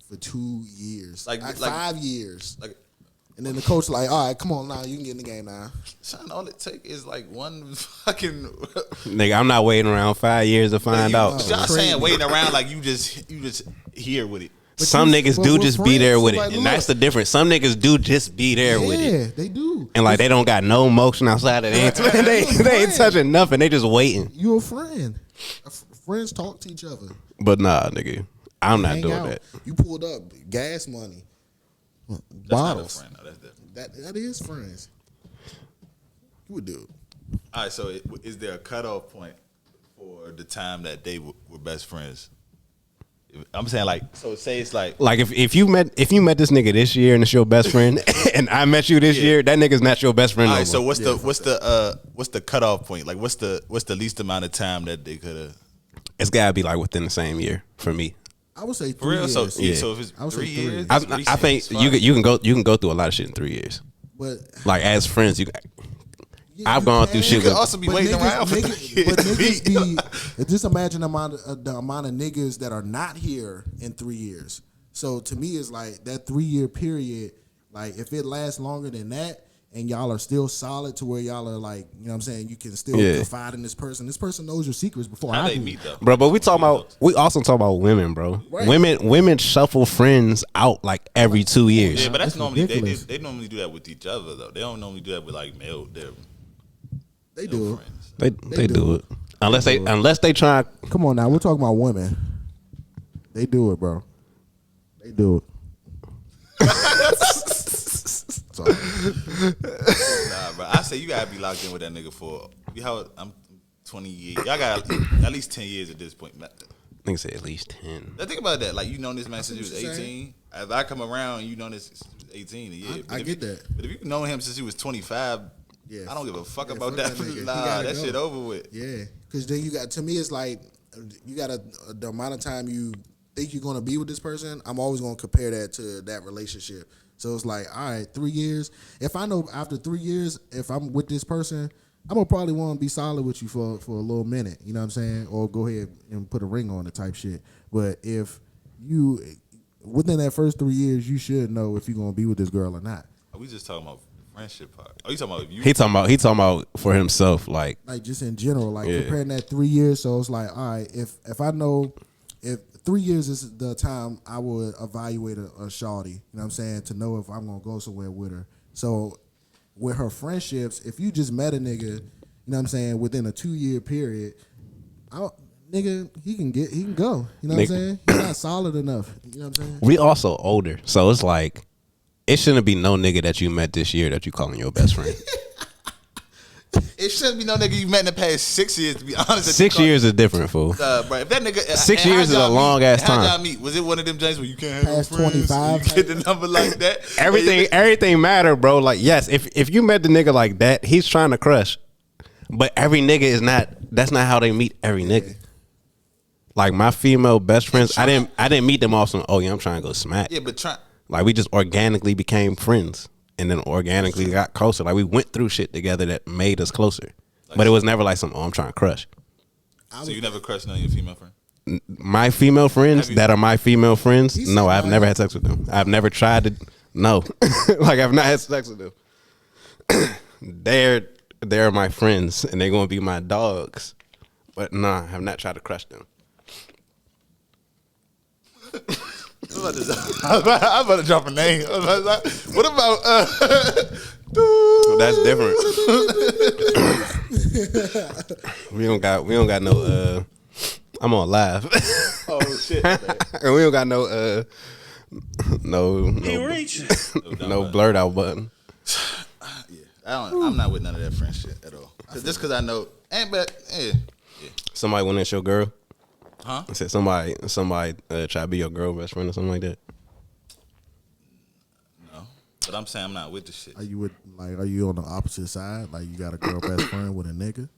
for 2 years, like 5 years. Like, and then the coach like, all right, come on now, you can get in the game now. son, all it take is like one fucking. Nigga, I'm not waiting around 5 years to find out. Y'all saying waiting around like you just here with it. Some niggas do just be there with it, and that's the difference. Some niggas do just be there with it. Yeah, they do. And like they don't got no motion outside of it. They ain't touching nothing. They just waiting. You a friend. Friends talk to each other. But nah, nigga, I'm not Hang doing out. that. You pulled up gas money, That's bottles. not a friend. No, that's different. That is friends. You would do it. All right, so is there a cutoff point for the time that they were best friends? I'm saying like, so say it's like if you met this nigga this year and it's your best friend, and I met you this year, that nigga's not your best friend. all No right, so more. what's the cutoff point? Like what's the least amount of time that they could have? It's gotta be like within the same year for me. I would say For 3 real? years. So Yeah. so if it's I would say 3 3. years, I that's recent think as fuck. you can go through a lot of shit in 3 years. But Like as friends, I've you gone can. through shit You could with. also be waiting around for 3 years. But niggas be just imagine the amount of niggas that are not here in 3 years. So to me, it's like that 3 year period. Like if it lasts longer than that, and y'all are still solid to where y'all are like, you know what I'm saying, you can still confide in this person. This person knows your secrets before How I they do. meet though? Bro, but we also talk about women, bro. Right. Women shuffle friends out like every 2 years. Yeah, but that's normally ridiculous. they normally do that with each other though. They don't normally do that with like They do it. friends. They do it. Unless they try. Come on now, we're talking about women. They do it, bro. They do it. Sorry. Nah, bro. I say you gotta be locked in with that nigga for I'm 20 years. Y'all got at least 10 years at this point. think said at least 10. Now think about that. Like, you known this man since you was what you're 18. If I come around, you known this since you was 18. Yeah, I get that. But if you known him since he was 25, Yeah, I don't give a fuck yeah, about fuck that. that nigga. He Nah, gotta that go. shit over with. Yeah, because then you got, to me, it's like you got the amount of time you think you're gonna be with this person. I'm always gonna compare that to that relationship. So it's like, all right, 3 years. If I know after 3 years, if I'm with this person, I'm gonna probably want to be solid with you for a little minute. You know what I'm saying? Or go ahead and put a ring on it type shit. But if you within that first 3 years, you should know if you're gonna be with this girl or not. Are we just talking about friendship part? Oh, you talking about you? He talking about for himself, like Just in general, like Yeah. comparing that 3 years. So it's like, all right, if I know if 3 years is the time I would evaluate a shawty, you know what I'm saying, to know if I'm gonna go somewhere with her. So with her friendships, if you just met a nigga, you know what I'm saying, within a 2 year period, nigga, he can go. You know what I'm saying? He's not solid enough. You know what I'm saying? we also older, so it's like it shouldn't be no nigga that you met this year that you calling your best friend. It shouldn't be no nigga you met in the past 6 years, to be honest. 6 years is different, fool. Bro, if that nigga 6 and years is how'd a y'all long meet? ass How'd time. y'all meet? Was it one of them James where you can't have Past no friends? 25. You get the number like that. Everything matter, bro. Like, yes, if you met the nigga like that, he's trying to crush. But every nigga is not. That's not how they meet every nigga. Like my female best friends, I didn't meet them off some. Oh yeah, I'm trying to go smack. Yeah, but try. Like we just organically became friends, and then organically got closer. Like we went through shit together that made us closer. But it was never like some. Oh, I'm trying to crush. So you never crushed none of your female friends? My female friends that are my female friends, He no, said I've no. never had sex with them. I've never tried to. No, like I've not had sex with them. They're my friends, and they're gonna be my dogs. But nah, I've not tried to crush them. I was about to drop a name. What about That's different. we don't got no. I'm on live, Oh shit. and we don't got no no blurt out button. I'm not with none of that friend shit at all. Just because I know, yeah. Somebody went at your girl. Huh? I said somebody try to be your girl best friend or something like that. No, but I'm saying I'm not with the shit. Are you on the opposite side? Like you got a girl best friend with a nigga?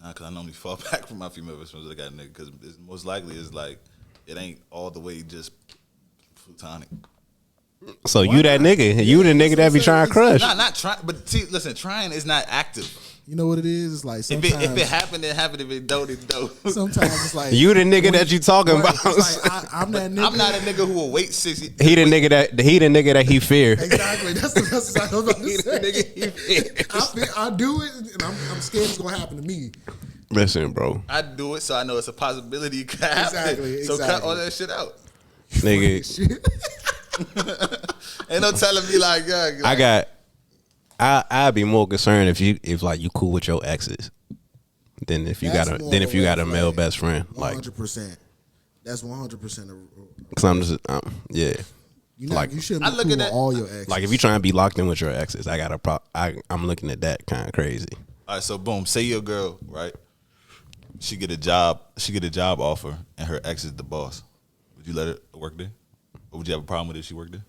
Nah, because I normally fall back from my female best friends that got a nigga. Because most likely it's like it ain't all the way just platonic. So you that nigga, you the nigga that be trying to crush. Not trying, but see, listen, trying is not active. You know what it is? It's like sometimes If it happened, it happened. If it don't, it don't. sometimes it's like You the nigga that you talking Right, about. it's like, I'm that nigga. I'm not a nigga who will wait 6 years. He the nigga that he fear. Exactly. That's what I was about to He the say. nigga he fear. I do it, and I'm scared it's gonna happen to me. Listen, bro, I do it, so I know it's a possibility it could happen. Exactly, So cut exactly. all that shit out. nigga, Ain't no telling me like, I'd be more concerned if like you cool with your exes than if you That's got more a of a male red flag. best friend. Like, 100%. That's 100%. cause I'm just yeah. You shouldn't I be look cool at with that- all your exes. Like if you trying to be locked in with your exes, I got a I'm looking at that kind of crazy. all right, so boom, say your girl, right? She get a job offer, and her ex is the boss. Would you let her work there, or would you have a problem with it if she worked there?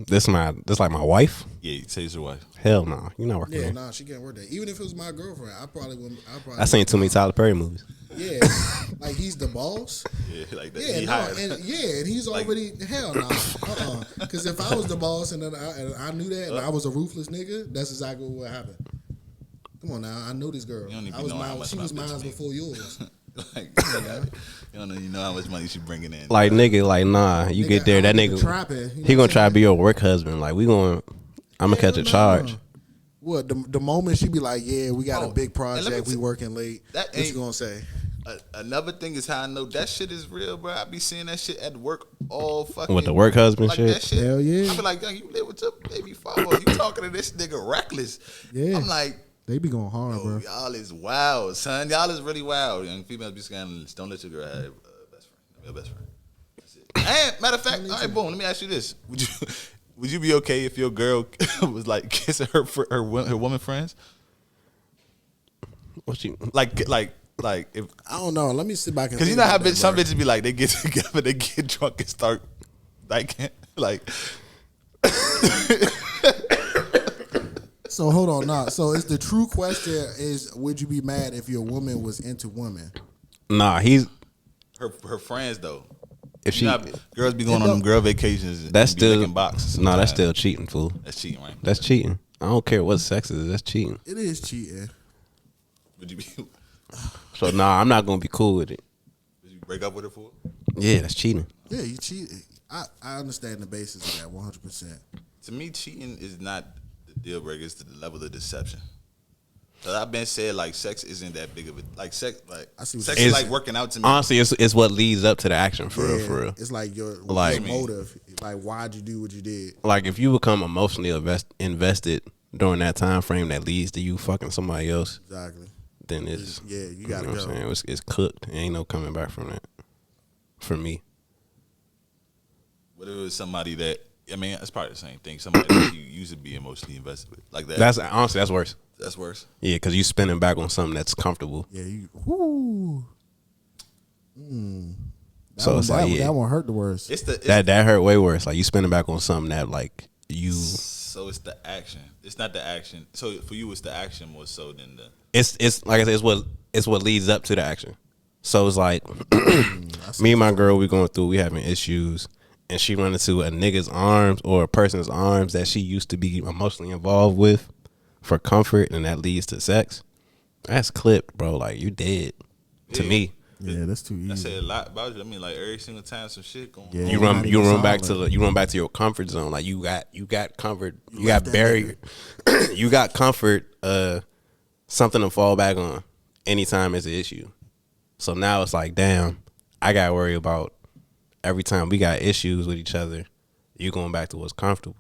This like my wife. Yeah, say it's your wife. Hell no, you're not working. Yeah, there. nah, she can't work there. Even if it was my girlfriend, I probably wouldn't. I seen too many Tyler Perry movies. Yeah, like he's the boss. Yeah, like that. Yeah, He no, hired her. and he's Like- already hell no. Because if I was the boss and then I knew that and I was a ruthless nigga, that's exactly what would happen. Come on now, I know this girl. You don't even I was know how mine. much She was my bitch mine make. before yours. Like, you don't know how much money she bringing in. Like nigga, like nah, you Nigga, get there, I that don't get nigga, the trapping, you know he what gonna I'm try to saying? be your work husband. Like I'm gonna catch a Hell charge. no. What the moment she be like, yeah, we got Oh, a big and let me project, we t- working late. that What you ain't- gonna say? Another thing is how I know that shit is real, bro. I be seeing that shit at work all fucking. With the work husband like shit? That shit. Hell yeah. I be like, young, you live with your baby father. You talking to this nigga reckless? Yeah. I'm like, They be going hard, yo, bro. y'all is wild, son. Y'all is really wild. Young females be scandalous. Don't let your girl have a best friend. Your best friend. That's it. And matter of fact, all right, boom. Let me ask you this: Would you be okay if your girl was like kissing her woman friends? What you Like Like if I don't know. Let me sit back and because you think know how about that, some bro. bitches be like they get together, they get drunk and start like So hold on now. So it's the true question is, would you be mad if your woman was into women? Nah, he's her friends though. if You she know how girls be going on them girl vacations and that's be still licking boxes. no, that's sometimes. still cheating, fool. That's cheating, right? That's cheating. I don't care what sex is. That's cheating. It is cheating. Would you be? So nah, I'm not gonna be cool with it. Would you break up with her for? Yeah, that's cheating. Yeah, you cheat. I understand the basis of that 100%. To me, cheating is not the deal breaker. It's the level of deception. Cause I've been said like sex isn't that big of a like sex like I see what sex you're is saying. like working out to me. Honestly, it's what leads up to the action for real, for real. It's like your Like- motive. Like, why'd you do what you did? Like if you become emotionally invested during that time frame that leads to you fucking somebody else, Exactly. then it's You gotta know go. what I'm saying? It's cooked. Ain't no coming back from that. For me, What if it was somebody that I mean, it's probably the same thing. Somebody that you used to be emotionally invested with, like that. that's honestly that's worse. That's worse. Yeah, because you spinning back on something that's comfortable. Yeah, you. Whoo. So it's like that one hurt the worst. It's the that hurt way worse. Like you spinning back on something that like you. so it's the action. It's not the action. So for you, it's the action more so than the. It's like I said, it's what leads up to the action. So it's like me and my girl, we going through, we having issues, and she run into a nigga's arms or a person's arms that she used to be emotionally involved with for comfort, and that leads to sex. That's clipped, bro. Like you dead to Yeah. me. Yeah, that's too easy. I say a lot about you. I mean, like every single time some shit going. Yeah. on. You not run even back to solid. you run back to your comfort zone. Like you got comfort. You left got that barrier. You got comfort. Something to fall back on anytime it's an issue. So now it's like, damn, I gotta worry about every time we got issues with each other. You going back to what's comfortable,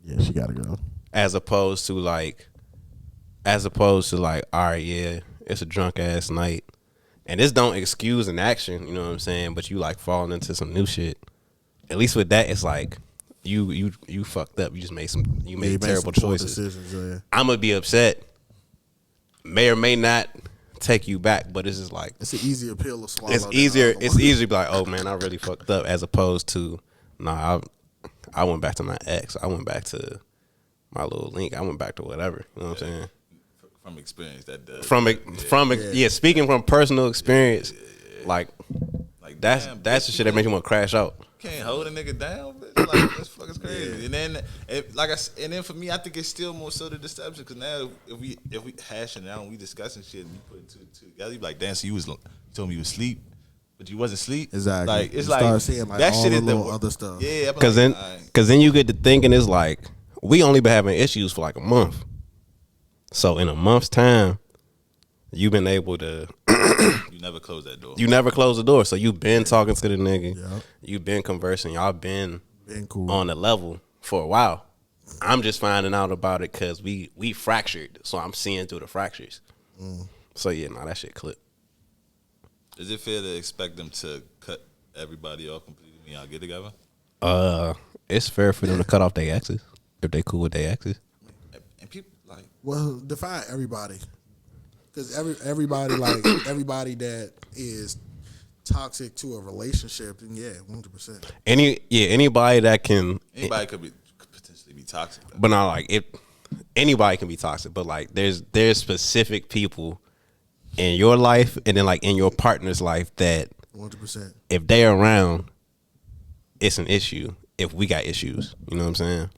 Yeah, she gotta go. as opposed to like, all right, yeah, it's a drunk ass night. And this don't excuse an action, you know what I'm saying? But you like falling into some new shit. At least with that, it's like you fucked up. You just made You made made terrible some poor choices. decisions, yeah. I'm gonna be upset. May or may not take you back, but it's just like It's an easier pill to swallow. it's than easier. the other It's one. easier to be like, oh man, I really fucked up, as opposed to, nah, I went back to my ex. I went back to my little link. I went back to whatever. You know what I'm saying? From experience, that does. Speaking from personal experience, like Like that's damn, the shit that makes you want to crash out. Can't hold a nigga down, bitch. Like that's fucking crazy. And then, and then for me, I think it's still more so the deception. Because now, if we hashing it out and we discussing shit and you put two together, you be like, damn, so you told me you was asleep, but you wasn't asleep. Exactly. Like it's You like start seeing, like, that all shit the is the little other stuff. Yeah, I'm Cause like, then, alright. cause then you get to thinking it's like we only been having issues for like a month. So in a month's time, you've been able to. You never close that door. You never close the door. So you've been talking to the nigga. Yep. You've been conversing. Y'all been Cool. on the level for a while. I'm just finding out about it because we fractured. So I'm seeing through the fractures. So yeah, that shit clip. Is it fair to expect them to cut everybody off completely when y'all get together? It's fair for them to cut off their exes if they cool with their exes. And people like Well, define everybody, because everybody like everybody that is toxic to a relationship, then yeah, 100%. Anybody that can. anybody could potentially be toxic. Though. But not like it. Anybody can be toxic, but like there's specific people in your life and then like in your partner's life that 100%. if they're around, it's an issue. If we got issues, you know what I'm saying?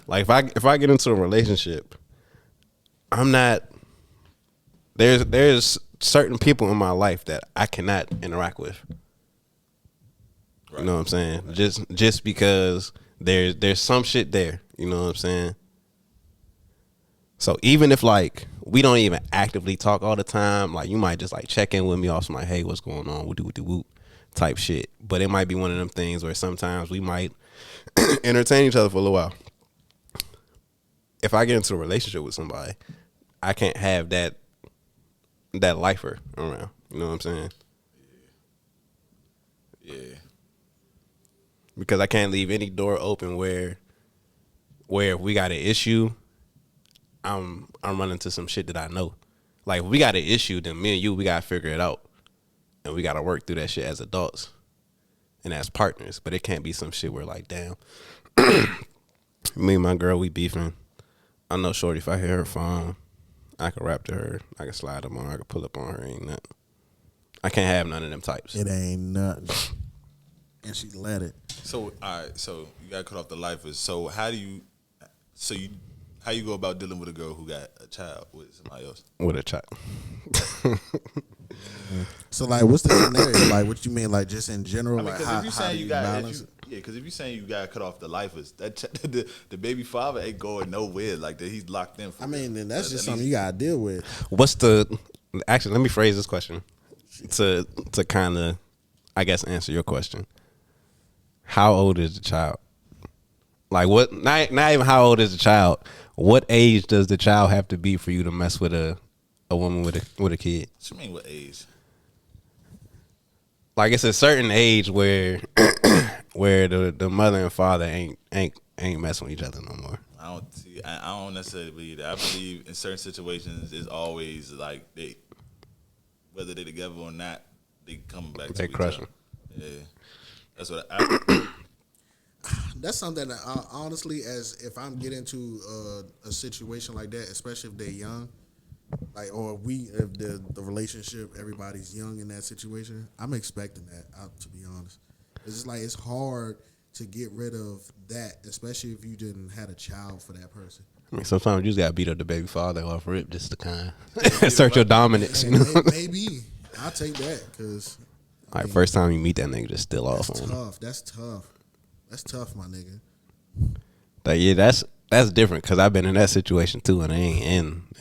Like if I get into a relationship, I'm not. There's certain people in my life that I cannot interact with. Right. You know what I'm saying? Just because there's some shit there. You know what I'm saying? So even if like we don't even actively talk all the time, like you might just like check in with me off some like, hey, what's going on? Whoop type shit. But it might be one of them things where sometimes we might entertain each other for a little while. If I get into a relationship with somebody, I can't have that lifer around. You know what I'm saying? Yeah. Because I can't leave any door open where if we got an issue, I'm running to some shit that I know. Like if we got an issue, then me and you, we gotta figure it out, and we gotta work through that shit as adults and as partners. But it can't be some shit where like, damn, me and my girl, we beefing. I know shorty, if I hear her phone, I can rap to her, I can slide up on her, I can pull up on her. Ain't nothing. I can't have none of them types. It ain't nothing. And she let it. So all right, so you got cut off the lifers. So how you go about dealing with a girl who got a child with somebody else? With a child. So like, what's the scenario? Like, what you mean? Like, just in general? I mean, like, because if you saying you got, balance? because if you saying you got cut off the lifers, that the baby father ain't going nowhere. Like that, he's locked in. For I mean, then that's just that something you gotta deal with. Actually, let me phrase this question to kind of, I guess, answer your question. How old is the child? Like what? Not even how old is the child. What age does the child have to be for you to mess with a woman with a kid? What you mean, what age? Like it's a certain age where where the mother and father ain't messing with each other no more. I don't necessarily believe that. I believe in certain situations, it's always like they, whether they together or not, they come back to They each crush other. them. Yeah, that's what I That's something that honestly, as if I'm getting into a situation like that, especially if they're young, like or if the relationship, everybody's young in that situation, I'm expecting that. To be honest, it's just like it's hard to get rid of that, especially if you didn't had a child for that person. I mean, sometimes you just gotta beat up the baby father off rip just to kind of assert your dominance. You know, Maybe I'll take that because like first time you meet that nigga, just still off that's on him. tough. That's tough, my nigga. But yeah, that's different because I've been in that situation too, and it ain't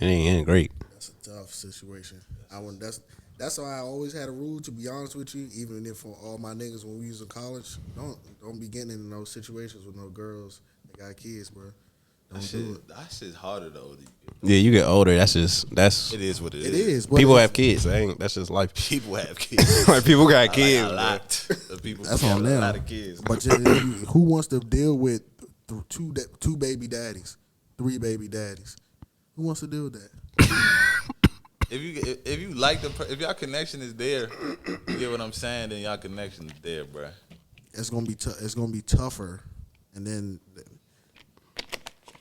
end great. That's a tough situation. That's why I always had a rule. To be honest with you, even if for all my niggas when we was in college, don't be getting in those situations with no girls that got kids, bro. Don't do it. That shit's harder though. Yeah, you get older. That's It is what it is. It is. But people it's- have kids. That's just life. People have kids. Like people got kids. Like a lot of people. That's got on a them. lot of kids. But who wants to deal with two baby daddies, 3 baby daddies? Who wants to deal with that? If you like if y'all connection is there, you get what I'm saying. Then y'all connection is there, bro. It's gonna be it's gonna be tougher, and then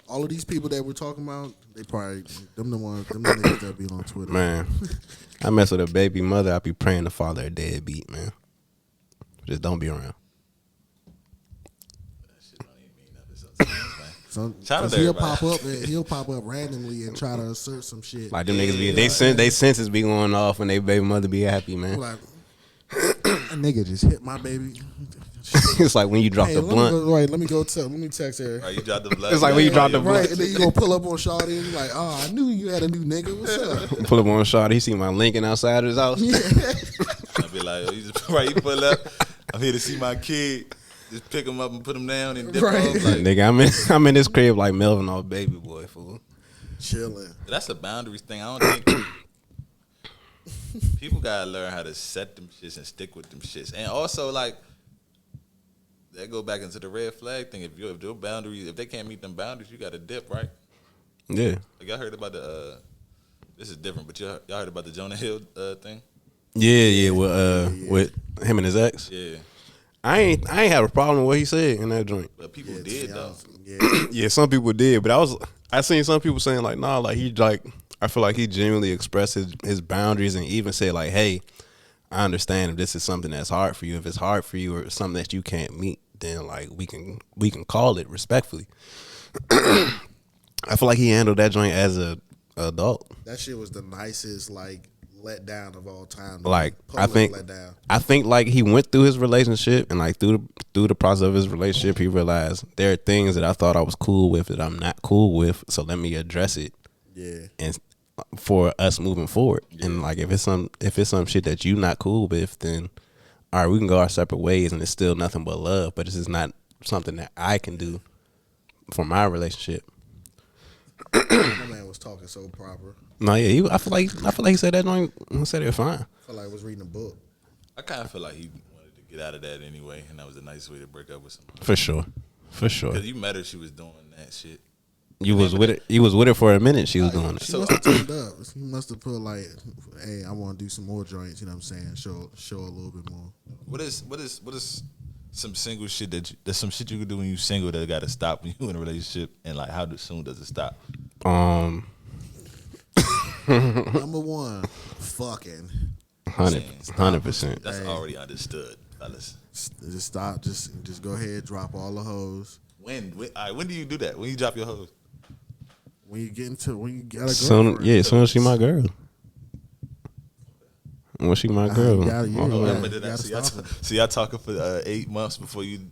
all of these people that we're talking about, they probably them niggas that be on Twitter. Man, I mess with a baby mother. I be praying the father a deadbeat, man. Just don't be around. That shit don't even mean nothing sometimes, man. So, Shout out 'cause to everybody. he'll pop up randomly and try to assert some shit. Like them niggas be they senses be going off when they baby mother be happy, man. Like, that nigga just hit my baby. It's like when you drop the blunt. Let me text her. Right, you dropped the blood. It's like when you drop the Right, blunt. and then you gonna pull up on Shawty and be like, oh, I knew you had a new nigga. What's up? Pull up on a shot. He see my Lincoln outside his house. I be like, oh, you pull up. I'm here to see my kid. Just pick him up and put him down and dip Right. off. Like, Nigga, I'm in this crib like Melvin off Baby Boy, fool. Chilling. that's a boundaries thing. I don't think people gotta learn how to set them shits and stick with them shits. And also, like, that go back into the red flag thing. If your boundaries, if they can't meet them boundaries, you got to dip, right? Yeah. Like, y'all heard about the this is different, but y'all heard about the Jonah Hill thing? Yeah, with him and his ex. Yeah, I ain't have a problem with what he said in that joint. but people did though. Yeah. Yeah, some people did, but I seen some people saying like, nah, like he like I feel like he genuinely expressed his boundaries and even said like, hey, I understand if this is something that's hard for you. If it's hard for you or something that you can't meet, then like we can call it respectfully. I feel like he handled that joint as a adult. That shit was the nicest like letdown of all time. Like Public letdown. I think like he went through his relationship and like through the process of his relationship, he realized there are things that I thought I was cool with that I'm not cool with. So let me address it. Yeah. And for us moving forward, and like if it's some shit that you not cool with, then all right, we can go our separate ways, and it's still nothing but love. But this is not something that I can do for my relationship. My man was talking so proper. No, yeah, I feel like he said that joint. He said it fine. I felt like I was reading a book. I kind of feel like he wanted to get out of that anyway, and that was a nice way to break up with somebody. For sure. Because you met her, she was doing that shit. You was with it. You was with her for a minute. She was doing it. She must have turned up. He must have put like, "Hey, I want to do some more joints." You know what I'm saying? Show a little bit more. What is some single shit there's some shit you can do when you single that got to stop when you in a relationship, and like how soon does it stop? Number one, fucking 100%. That's already understood, fellas. Just stop. Just go ahead. Drop all the hoes. When do you do that? When you drop your hoes? When you get a girlfriend. Soon as she my girl. When she my girl. See, y'all talking for 8 months before you.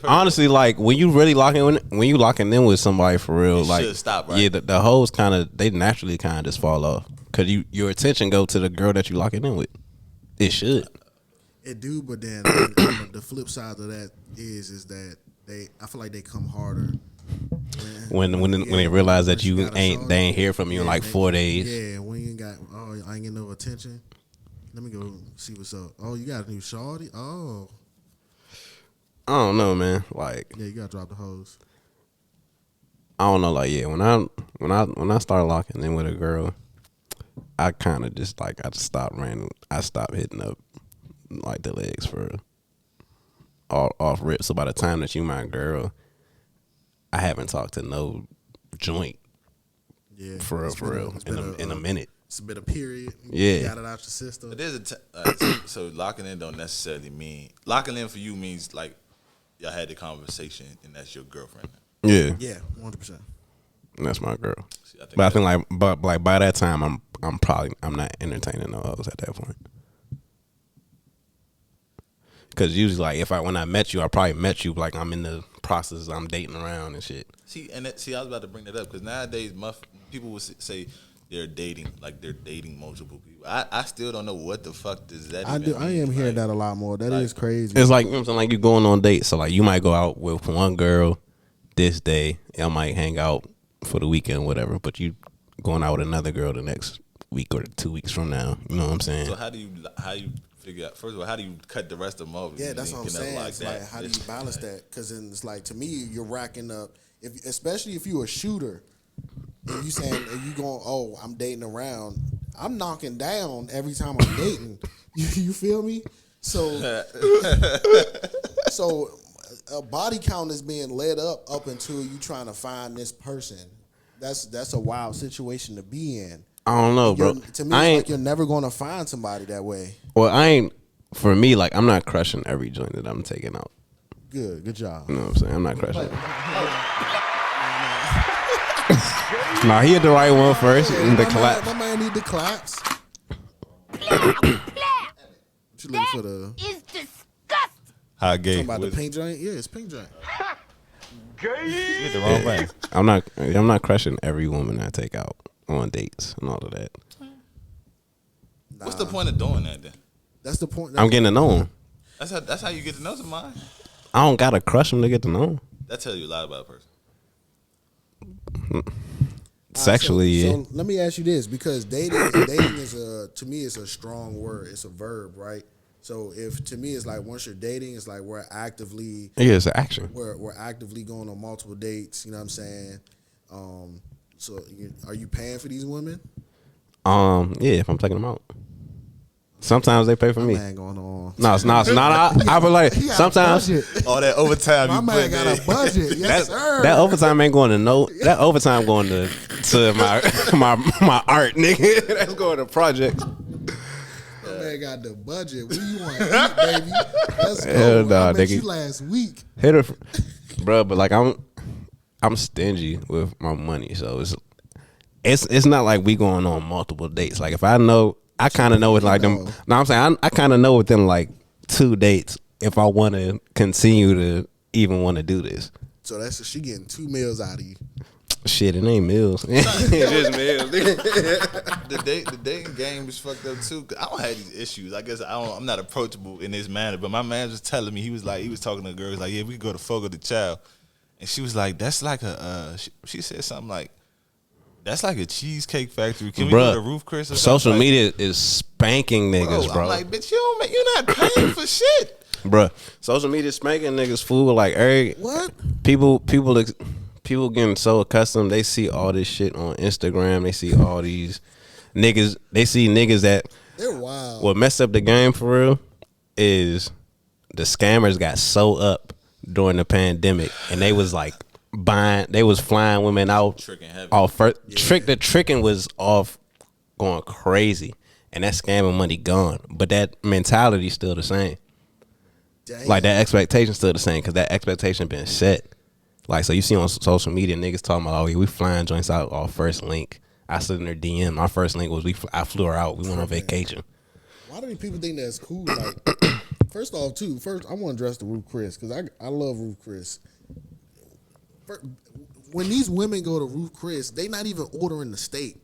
Honestly, like when you really locking in with somebody for real, it like should stop, right? Yeah, the hoes they naturally kind of just fall off because your attention go to the girl that you locking in with. It should. It do, but then the flip side of that is that I feel like they come harder when they realize that they ain't hear from you in like 4 days. Yeah, when you ain't got I ain't getting no attention. Let me go see what's up. Oh, you got a new shawty? Oh, I don't know, man. Like, yeah, you gotta drop the hose. I don't know. Like, yeah, when I start locking in with a girl, I kind of just like I stopped hitting up like the legs for off rip. So by the time that you my girl, I haven't talked to no joint. Yeah, for real in a minute. It's a bit of period. Yeah, you got it out your system. But there's so locking in don't necessarily mean locking in for you means like y'all had the conversation and that's your girlfriend. Yeah, 100%. That's my girl. See, I think like by that time I'm not entertaining no others at that point. Cause usually like when I met you, I probably met you like I'm in the process, I'm dating around and shit. See, I was about to bring that up because nowadays people would say they're dating multiple people. I still don't know what the fuck does that. I am hearing that a lot more. That is crazy. It's like, you know what I'm saying, like you going on dates. So like you might go out with one girl this day, y'all might hang out for the weekend, whatever. But you going out with another girl the next week or 2 weeks from now. You know what I'm saying? So how do you figure out? First of all, how do you cut the rest of them off? Yeah, that's what I'm saying. It's like, how do you balance that? Because then it's like, to me, you're racking up. Especially if you're a shooter, and you saying and you going, oh, I'm dating around. I'm knocking down every time I'm dating. You feel me? So a body count is being led up until you trying to find this person. That's a wild situation to be in. I don't know, bro. To me, it's like you're never going to find somebody that way. Well, for me, like, I'm not crushing every joint that I'm taking out. Good job. You know what I'm saying? I'm not crushing. Nah, he had the right one first. Yeah, the clap. My man need the claps. What you looking for the? Is disgusting. How gay? Talking about the pink joint? Yeah, it's pink joint. You hit the wrong way. I'm not crushing every woman I take out on dates and all of that. What's the point of doing that then? That's the point. I'm getting to know them. That's how you get to know somebody. I don't gotta crush them to get to know them. That tells you a lot about a person. Sexually, yeah. So let me ask you this, because dating is to me it's a strong word. It's a verb, right? So if to me it's like once you're dating, it's like we're actively it's an action. We're actively going on multiple dates. You know what I'm saying? So are you paying for these women? Yeah, if I'm taking them out. Sometimes they pay for me. Man going on. No, it's not. I was like, sometimes All that overtime my you man put got in. a budget. Yes, sir. that overtime ain't going to no. That overtime going to my art, nigga. That's going to projects. My man got the budget. What do you want to eat, baby? Let's go. Hell nah, I met nigga. you last week. Hit her, bro. But like I'm stingy with my money, so it's not like we going on multiple dates. Like if I know. I kind of know it's like them. No, I'm saying I kind of know within like 2 dates if I want to continue to even want to do this. So she getting 2 meals out of you. Shit, it ain't meals. It's just meals. The dating game is fucked up too. 'Cause I don't have these issues. I guess I'm not approachable in this manner. But my man was telling me he was talking to a girl. He was like, yeah, we could go to Fogo de Chao, and she was like, that's like a. She said something like. That's like a cheesecake factory. Can we go to Roof Chris or something? Social media is spanking niggas, bro. I'm like, bitch, you're not paying for shit. Bro, social media spanking niggas food like What? people people getting so accustomed. They see all this shit on Instagram. They see all these niggas. They see niggas that They're wild. what messed up the game for real is the scammers got so up during the pandemic, and they was like they was flying women out. Tricking heavy. Off first, the tricking was off going crazy, and that scamming money gone. But that mentality still the same. Damn. Like that expectation still the same because that expectation been set. Like, so you see on social media niggas talking about, oh yeah, we flying joints out off first link. I slid in their DM. My first link was I flew her out. We went on vacation. Why do these people think that's cool? Like, first, I want to address the Ruth Chris because I love Ruth Chris. When these women go to Ruth Chris, they not even ordering the steak.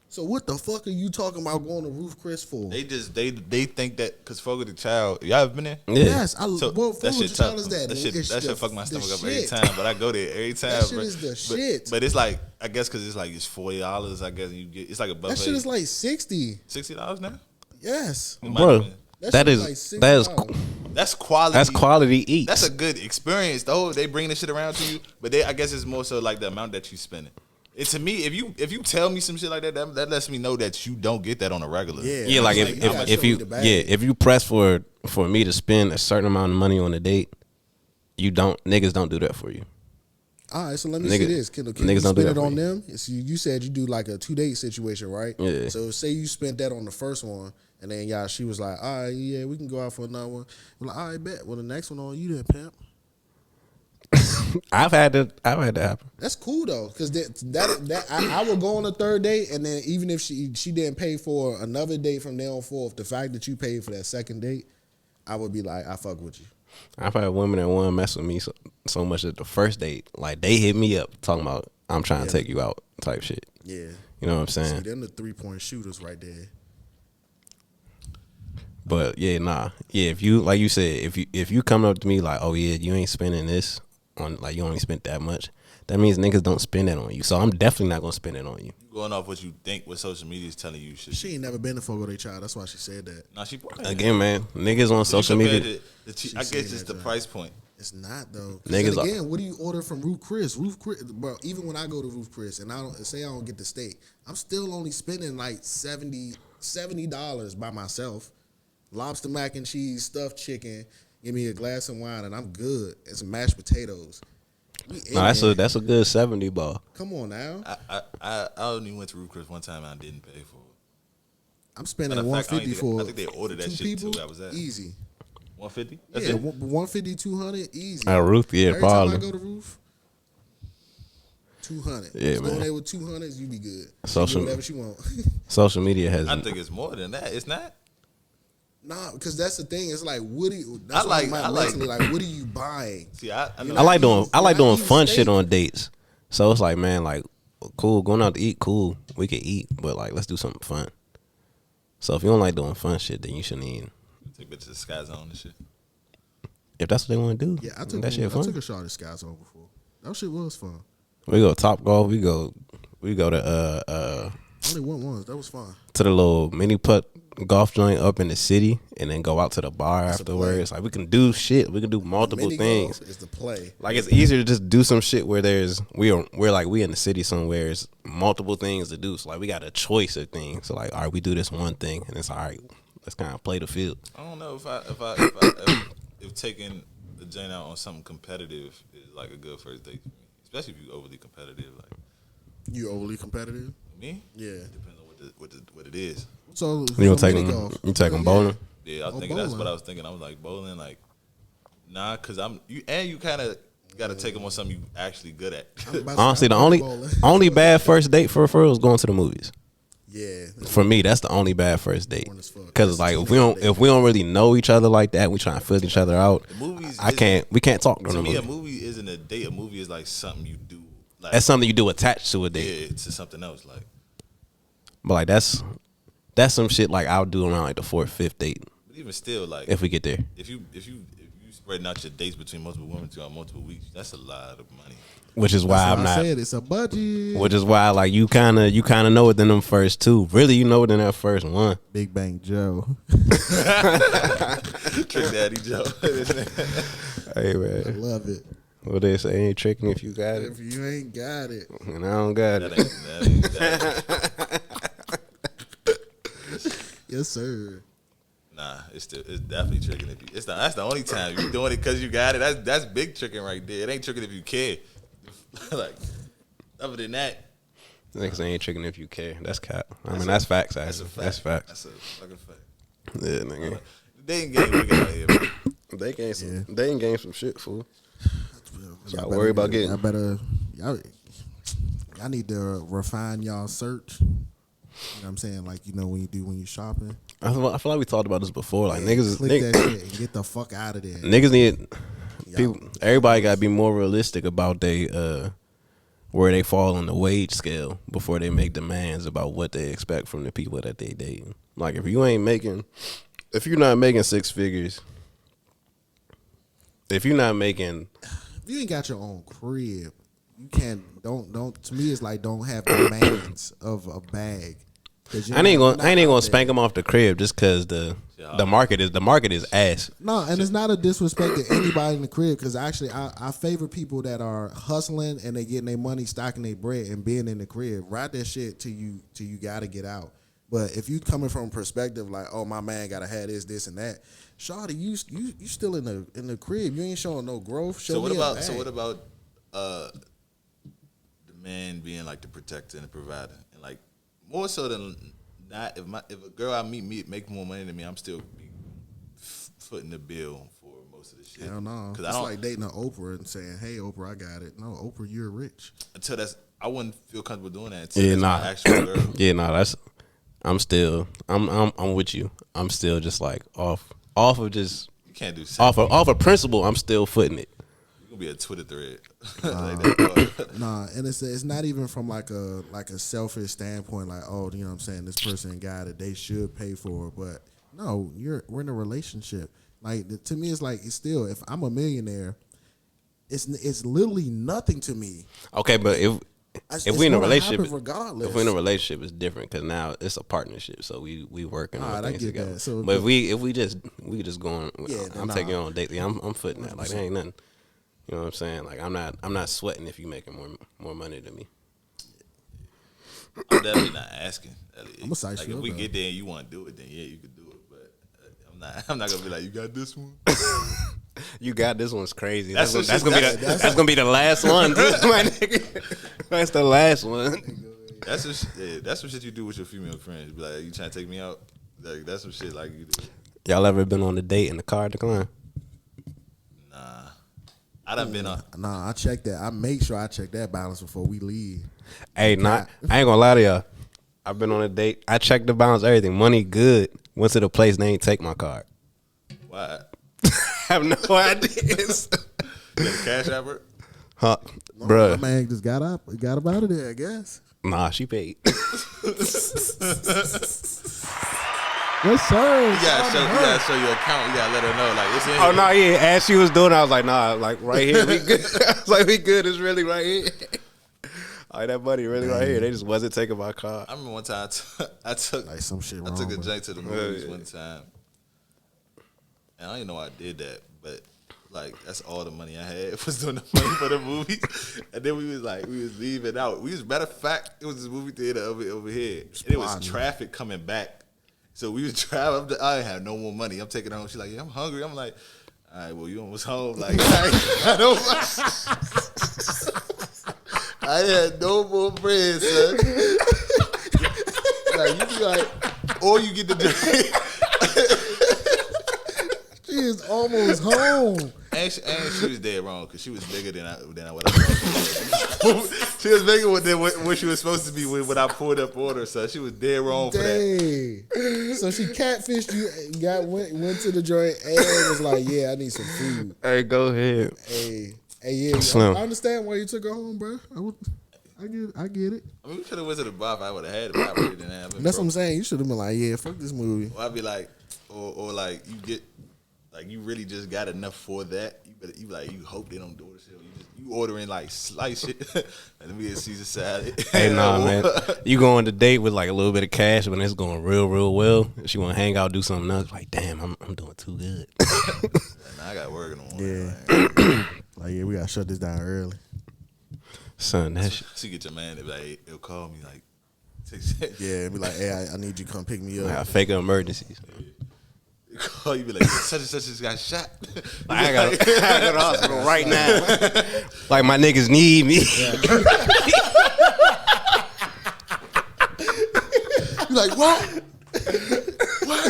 So what the fuck are you talking about going to Ruth Chris for? They think that because Fogo the Child, y'all ever been there? Yeah. Yes, So Fogo that the shit Child tough. is that. That shit fuck my stomach up every shit. time. But I go there every time. That shit bro. is the shit. But it's like, I guess because it's like it's $40. I guess you get it's like a buffet. That shit is like $60. $60 now. Yes, Bro, that is shit that is is like $60. That's quality. that's quality eats. That's a good experience though. They bring this shit around to you, but I guess it's more so like the amount that you spending. It to me, if you tell me some shit like that lets me know that you don't get that on a regular. Yeah, like if you press for me to spend a certain amount of money on a date, niggas don't do that for you. All right, so let me see this. Can you niggas don't do spend that it on for you. them? So you said you do like a 2-date situation, right? Yeah. So say you spent that on the first one, and then she was like, all right, yeah, we can go out for another one. I'm like, all right, bet. Well, the next one on you then, pimp. I've had that happen. That's cool though, because I will go on a third date, and then even if she didn't pay for another date from there on forth, the fact that you paid for that second date, I would be like, I fuck with you. I've had women that want to mess with me so much that the first date, like they hit me up talking about I'm trying to take you out type shit. Yeah, You know what I'm saying? See, them the 3-point shooters right there. But yeah, nah. Yeah, if you like you said, if you come up to me like, oh yeah, you ain't spending this on, like you only spent that much, that means niggas don't spend that on you. So I'm definitely not gonna spend it on you. Going off what you think, what social media is telling you should. She ain't never been to Fogo de Child. That's why she said that. Nah, she Again, man, niggas on social media. I guess it's the price point. It's not though. Niggas again, what do you order from Ruth Chris? Ruth Chris, bro. Even when I go to Ruth Chris and I don't get the steak, I'm still only spending like $70 by myself. Lobster mac and cheese, stuffed chicken. Give me a glass of wine and I'm good. And some mashed potatoes. No, that's a good 70 ball. Come on now. I only went to Ruth Chris one time and I didn't pay for it. I'm spending Matter of fact, $150 for. I think they ordered that two shit people, too. That was that. Easy. 150. Yeah, That's it. 150, 200, easy. Ruth, yeah, Every probably. time I go to Ruth, 200. Yeah, Just man. Go there with 200s, you be good. Social- Do whatever she want. Social media has. I think it's more than that. It's not. Nah, because that's the thing. It's like, what do you? I like- mentally, like, what are you buying? See, I know. I like doing eating fun steak. shit on dates. So it's like, man, like, cool, going out to eat, cool. We can eat, but like, let's do something fun. So if you don't like doing fun shit, then you shouldn't even. Take bitches to the Sky Zone and shit. If that's what they want to do, Yeah, I took that shit I fun. took a shot at Sky Zone before. That shit was fun. We go Top Golf. We go to Only went once. That was fun. to the little mini putt golf joint up in the city, and then go out to the bar That's a afterwards. Like we can do shit. We can do multiple Mini things. golf is the play. Like it's easier to just do some shit where we're in the city somewhere. It's multiple things to do. So like we got a choice of things. So like, all right, we do this one thing, and it's all right. Let's kind of play the field. I don't know if taking the Jane out on something competitive is like a good first date for me, especially if you overly competitive. Like You overly competitive? me, Yeah. depends on what it is. So You gonna so take mini them? golf. You take them Yeah. bowling? Yeah, I was Oh, thinking that's bowling. what I was thinking. I was like bowling, like nah, cause you kind of got to take them on something you actually good at. I'm about to say, Honestly, the I'm only bowling. only bad first date for referral is going to the movies. Yeah. For me, that's the only bad first date. Boring as fuck. Because like if we don't really know each other like that, we trying to fill each other out. The movies We can't talk during To the me, movie. a movie isn't a date. A movie is like something you do. Like, That's something you do attached to a date. yeah, to something else. Like, But like that's some shit like I'll do around like the 4th, 5th date but even still, like if we get there. if you spreading out your dates between multiple women throughout multiple weeks, that's a lot of money. Which is why That's I'm why I not. said it's a budget. Which is why like you kind of know it in them first two. Really, you know it in that first one. Big Bang Joe. Trick Daddy Joe. Hey I man. love it. What they say, ain't tricking if you got it. If you ain't got it, And I don't got That it. ain't yes sir. Nah, it's definitely tricking if you. That's the only time you doing it because you got it. That's big tricking right there. It ain't tricking if you care. Like other than that, Niggas ain't tricking if you care. That's cap. I mean, that's facts, that's a actually. fact. That's facts. That's a fucking fact. Yeah, nigga. They ain't getting wicked out here, bro. They ain't gained some shit, fool. Y'all worry about getting- Y'all better. Y'all need to refine y'all search. You know what I'm saying? Like, you know, when you shopping. I feel like we talked about this before. Like, Yeah, niggas, click that shit and get the fuck out of there. niggas need Y'all- people. Everybody got to be more realistic about where they fall on the wage scale before they make demands about what they expect from the people that they dating. Like, if you're not making six figures, if you're not making, If you ain't got your own crib, you can't. Don't. To me, it's like don't have demands of a bag. I ain't gonna spank them off the crib just because the market is ass. No, and it's not a disrespect to anybody in the crib because actually I favor people that are hustling and they getting their money, stocking their bread, and being in the crib. Ride that shit till you gotta get out. But if you coming from a perspective like, oh, my man gotta have this, and that, shawty, you still in the crib. You ain't showing no growth. So what about the man being like the protector and the provider, and like more so than not, if a girl I meet make more money than me, I'm still be footing the bill for most of the shit. Hell no. Because It's like dating an Oprah and saying, hey, Oprah, I got it. No, Oprah, you're rich. I wouldn't feel comfortable doing that until that's my actual girl. Yeah, that's. I'm with you. I'm still just like off of just. You can't do off of principle. I'm still footing it. You're gonna be a Twitter thread. Like that. Nah, and it's not even from like a selfish standpoint, like, oh, you know what I'm saying, this person got it, they should pay for it. But no, we're in a relationship. Like, to me, it's like, it's still, if I'm a millionaire, it's literally nothing to me. Okay, but if we in a relationship, regardless. if we're in a relationship, it's different because now it's a partnership. So we working on things together. That. So, but if we just going, Yeah, I'm taking you on a date. I'm footing that. Like, there ain't nothing. You know what I'm saying? Like, I'm not sweating if you making more money than me. I'm definitely not asking. I'm a size like, you if we up, get there and you want to do it, then yeah, you could do it. But I'm not gonna be like, you got this one. You got this one's crazy. That's gonna be the last one. My nigga. That's the last one. That's some shit you do with your female friends. Be like, you trying to take me out? Like, that's some shit like you do. Y'all ever been on a date and the car declined? Nah, I done been on. Nah, I check that. I make sure I check that balance before we leave. Hey, I ain't gonna lie to y'all. I've been on a date. I checked the balance, everything. Money good. Went to the place, they ain't take my card. Why? I have no idea. You got a cash app? Huh, My bruh. man just got up out of there, I guess. Nah, she paid. Yes, sir. You gotta show your account. You gotta let her know, like, it's in Oh, here. no, yeah. As she was doing it, I was like, nah, like, right here, we good. I was like, we good. It's really right here. Like, that money really right here. They just wasn't taking my card. I remember one time I took Like some shit I wrong took a with joint to the movies one time, and I don't even know why I did that, but like that's all the money I had was doing the money for the movies, and then we was leaving out. Matter of fact, it was this movie theater over here, and it was Plotting. traffic coming back, so we was traveling. I didn't have no more money. I'm taking it home. She's like, yeah, I'm hungry. I'm like, all right, well, you almost home. Like, I had no more bread, son. Like, you be like, or you get the drink. She is almost home. And she was dead wrong because she was bigger than what I thought. She was bigger than what she was supposed to be when I pulled up order, so she was dead wrong for that. Dang. So she catfished you, went to the joint and was like, yeah, I need some food. Hey, go ahead. Hey, yeah, Slim. I understand why you took her home, bro. I get it. I mean, we could have went to the bar if I would have had it, but I really didn't have it. That's what I'm saying. You should have been like, yeah, fuck this movie. Or I'd be like, or like you get, like you really just got enough for that. You like you hope they don't do it. You ordering like slice shit. Let me get Caesar salad. Hey, nah, man. You go on the date with like a little bit of cash, but it's going real, real well. She want to hang out, do something else. Like, damn, I'm doing too good. Now I got work in the morning. Yeah. Like, yeah, we gotta shut this down early. Son, that shit. So you get your man, like, he'll call me like, Yeah, be like, hey, I need you to come pick me up. Like, fake emergencies. he'll call you, be like, such and such just got shot. Like, I gotta go to the hospital right now. Like, my niggas need me. You like, what? What?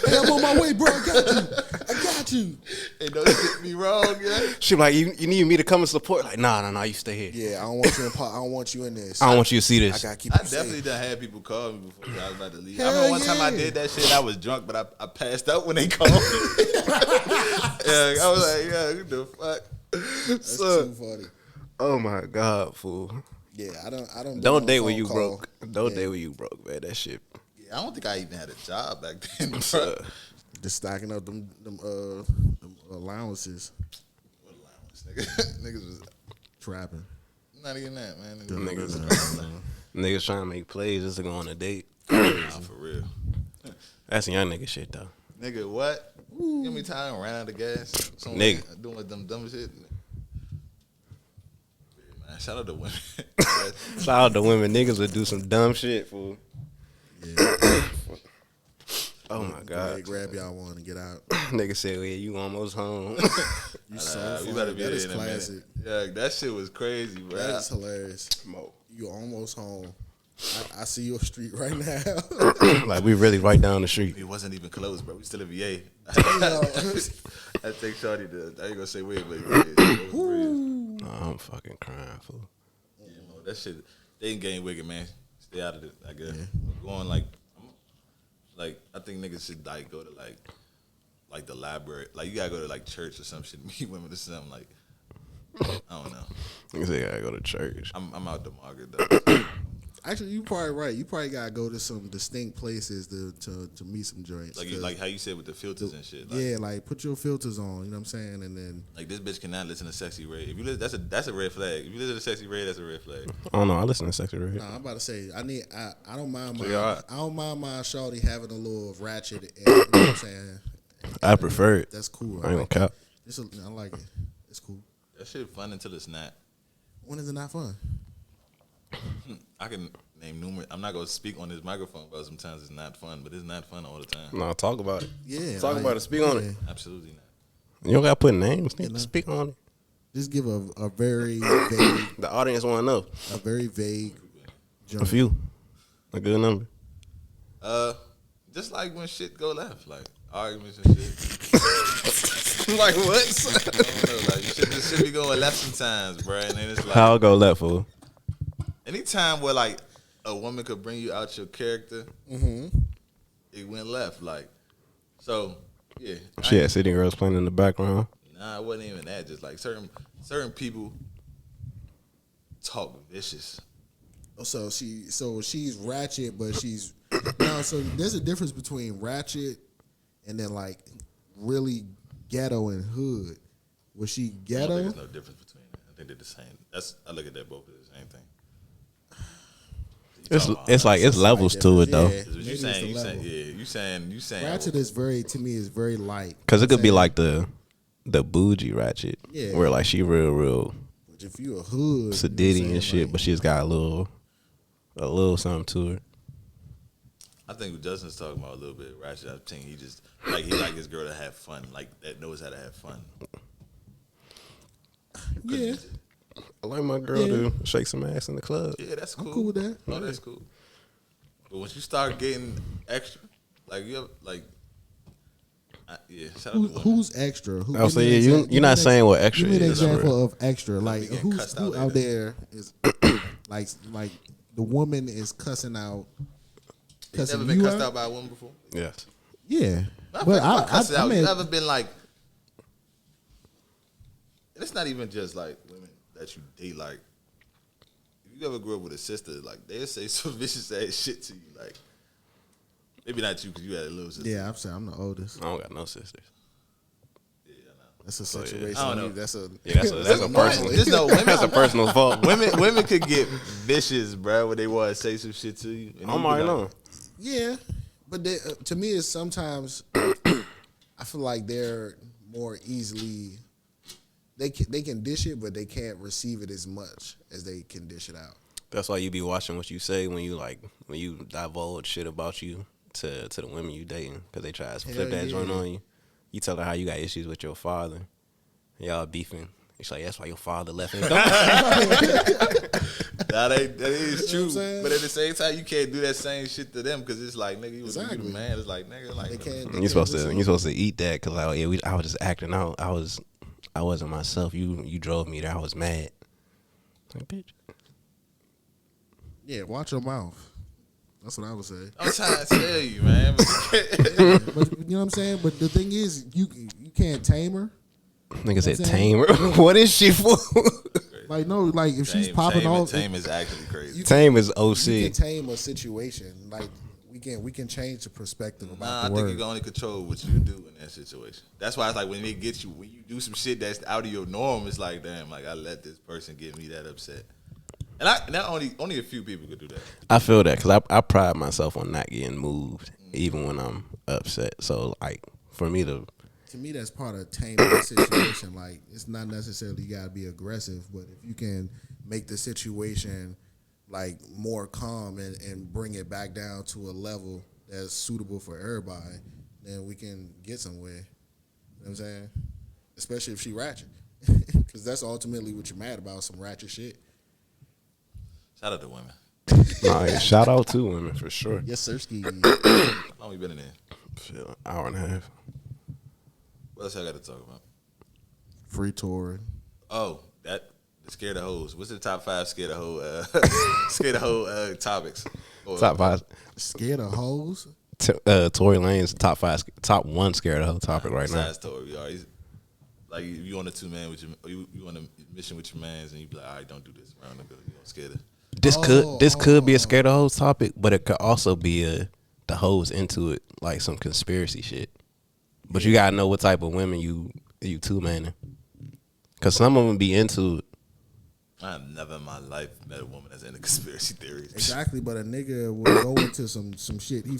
Hey, I'm on my way, bro. I got you. Ain't no shit be wrong, yeah. She like, you need me to come and support? Like, nah, you stay here. Yeah, I don't want you in. I don't want you in this. I don't want you to see this. I gotta keep. I you definitely safe. done had people call me before I was about to leave. I Hell remember one time I yeah. did that shit. I was drunk, but I passed out when they called me. Yeah, I was like, yeah, what the fuck? That's too funny. Oh my God, fool. Yeah, I don't. Don't do date no when phone you call. broke. Don't Yeah. date when you broke, man. That shit. Yeah, I don't think I even had a job back then, bro. Just stacking up them allowances, What allowance, nigga? Niggas was trapping. not even that, man. Niggas trying to make plays just to go on a date. Nah, for real. That's young nigga shit though. Nigga, what? Give me time, ran out of gas. Nigga. Doing them dumb shit. Yeah, man, shout out to women. Shout out to women. Niggas would do some dumb shit, fool. Yeah. Oh my God. Hey, grab y'all one and get out. Nigga said, well, you almost home. You so we funny. better be That there is in a classic. minute. Yeah, that shit was crazy, bro. That is hilarious. Mo. You almost home. I see your street right now. Like, we really right down the street. It wasn't even closed, bro. We still in VA. Yo. I think Shorty did. I ain't gonna say where, but yeah, it was real. Oh, I'm fucking crying, fool. Yeah, man, that shit, they ain't getting wicked, man. Stay out of it, I guess. Going like I think niggas should like go to like the library. Like you gotta go to like church or some shit. Meet women or something like. I don't know. Nigga said, I gotta go to church. I'm out the market though. Actually, you probably right. You probably gotta go to some distinct places to meet some joints. Like how you said with the filters and shit. Like, Yeah, like put your filters on. You know what I'm saying? And then like this bitch cannot listen to Sexy Red. If you listen, that's a red flag. If you listen to Sexy Red, that's a red flag. I don't know. I listen to Sexy Red. nah, I'm about to say I don't mind my Yeah, I don't mind my shawty having a little ratchet. And, you know what I'm saying? I prefer it. That's cool. I ain't gonna cap. I like it. It's cool. That shit fun until it's not. When is it not fun? I can name numerous. I'm not gonna speak on this microphone, but sometimes it's not fun. But it's not fun all the time. No, talk about it. Yeah, Talk like, about it. Speak on it. Absolutely not. You don't gotta put names. You know? Speak on it. Just give a very vague, The audience wanna know. a very vague. A Jump. few. A good number. Just like when shit go left, like arguments and shit. Like what? I don't know, like shit be going left sometimes, bro. And then it's like How go left, fool? anytime where like a woman could bring you out your character, it went left. Like so, yeah. She had City Girls playing in the background. Nah, it wasn't even that. Just like certain people talk vicious. So she's ratchet, but she's no. So there's a difference between ratchet and then like really ghetto and hood. Was she I don't think ghetto? there's no difference between them. I think they're the same. I look at that both as the same thing. It's like it's levels to it though. Yeah. Is what Maybe you it's saying? the You saying? level. Yeah. You saying? Ratchet is to me is very light. Cause it could be Saying, like the bougie ratchet, Yeah. where like she real but if you a hood, sedity you know what I'm and saying, shit, like, but she's got a little something to her. I think what Justin's talking about a little bit ratchet. I think he just like his girl to have fun, like that knows how to have fun. yeah, I like my girl to shake some ass in the club. Yeah, that's cool. I'm cool with that. Oh, that's cool. But once you start getting extra, like you have, like, yeah, shout out to women. who's extra? Who, I'll give me say an you're give me not an saying what extra Give me an is. example of extra. Like getting who cussed out out later. there is like the woman is cussing out. You Cussing never been you cussed out by a woman before? Yes. Yeah, Not but cussed I out. mean, You ever been like? It's not even just like women that you date. Like, if you ever grew up with a sister, like they'll say some vicious ass shit to you. Like, maybe not you because you had a little sister. yeah, I'm saying I'm the oldest. I don't got no sisters. Yeah, I know. That's a So, yeah. situation. I don't know. That's a Yeah, that's a personal. Just know women. That's a personal fault. Women could get vicious, bro, when they want to say some shit to you. And I'm you be already like, knowing. Yeah, but to me, it's sometimes I feel like they're more easily they can dish it, but they can't receive it as much as they can dish it out. That's why you be watching what you say when you divulge shit about you to the women you dating, because they try to flip that joint on you. You tell her how you got issues with your father. Y'all beefing. It's like, that's why your father left him. That is true. But at the same time, you can't do that same shit to them because it's like, nigga, you was the man. It's like, nigga, like you supposed to eat that because I was just acting out. I wasn't myself. You drove me there. I was mad. Like, bitch. Yeah, watch your mouth. That's what I would say. I'm trying to tell you, man. But you know what I'm saying? But the thing is, you can't tame her. Nigga said tame her. What is she for? Like, no, like if she's popping off. Tame is actually crazy. Tame is OC. You can tame a situation. Like we can change the perspective about the word. I think you can only control what you do in that situation. That's why it's like when they get you, when you do some shit that's out of your norm, it's like, damn, like I let this person get me that upset. And only a few people could do that. I feel that because I pride myself on not getting moved, even when I'm upset. So like for me to me, that's part of taming the situation. Like it's not necessarily you gotta be aggressive, but if you can make the situation like more calm and bring it back down to a level that's suitable for everybody, then we can get somewhere. You know what I'm saying? Especially if she ratchet, because that's ultimately what you're mad about, some ratchet shit. Shout out to women. Nah, shout out to women for sure. Yes, sir. Ski. How long you been in there? An hour and a half. What else I got to talk about? Free Tory. Oh, that scared of hoes. What's the top 5 scared of hoe topics? Top 5 scared of hoes. Tory Lanes top 1 scared of hoe topic right now. Besides Tory, like you on a 2-man with you on a mission with your mans, and you be like, all right, don't do this around the building. You don't scared of. This could be a scared of hoes topic, but it could also be the hoes into it, like some conspiracy shit. But you gotta know what type of women you 2-manning, because some of them be into it. I've never in my life met a woman that's into conspiracy theories. Exactly, but a nigga will go into some shit. He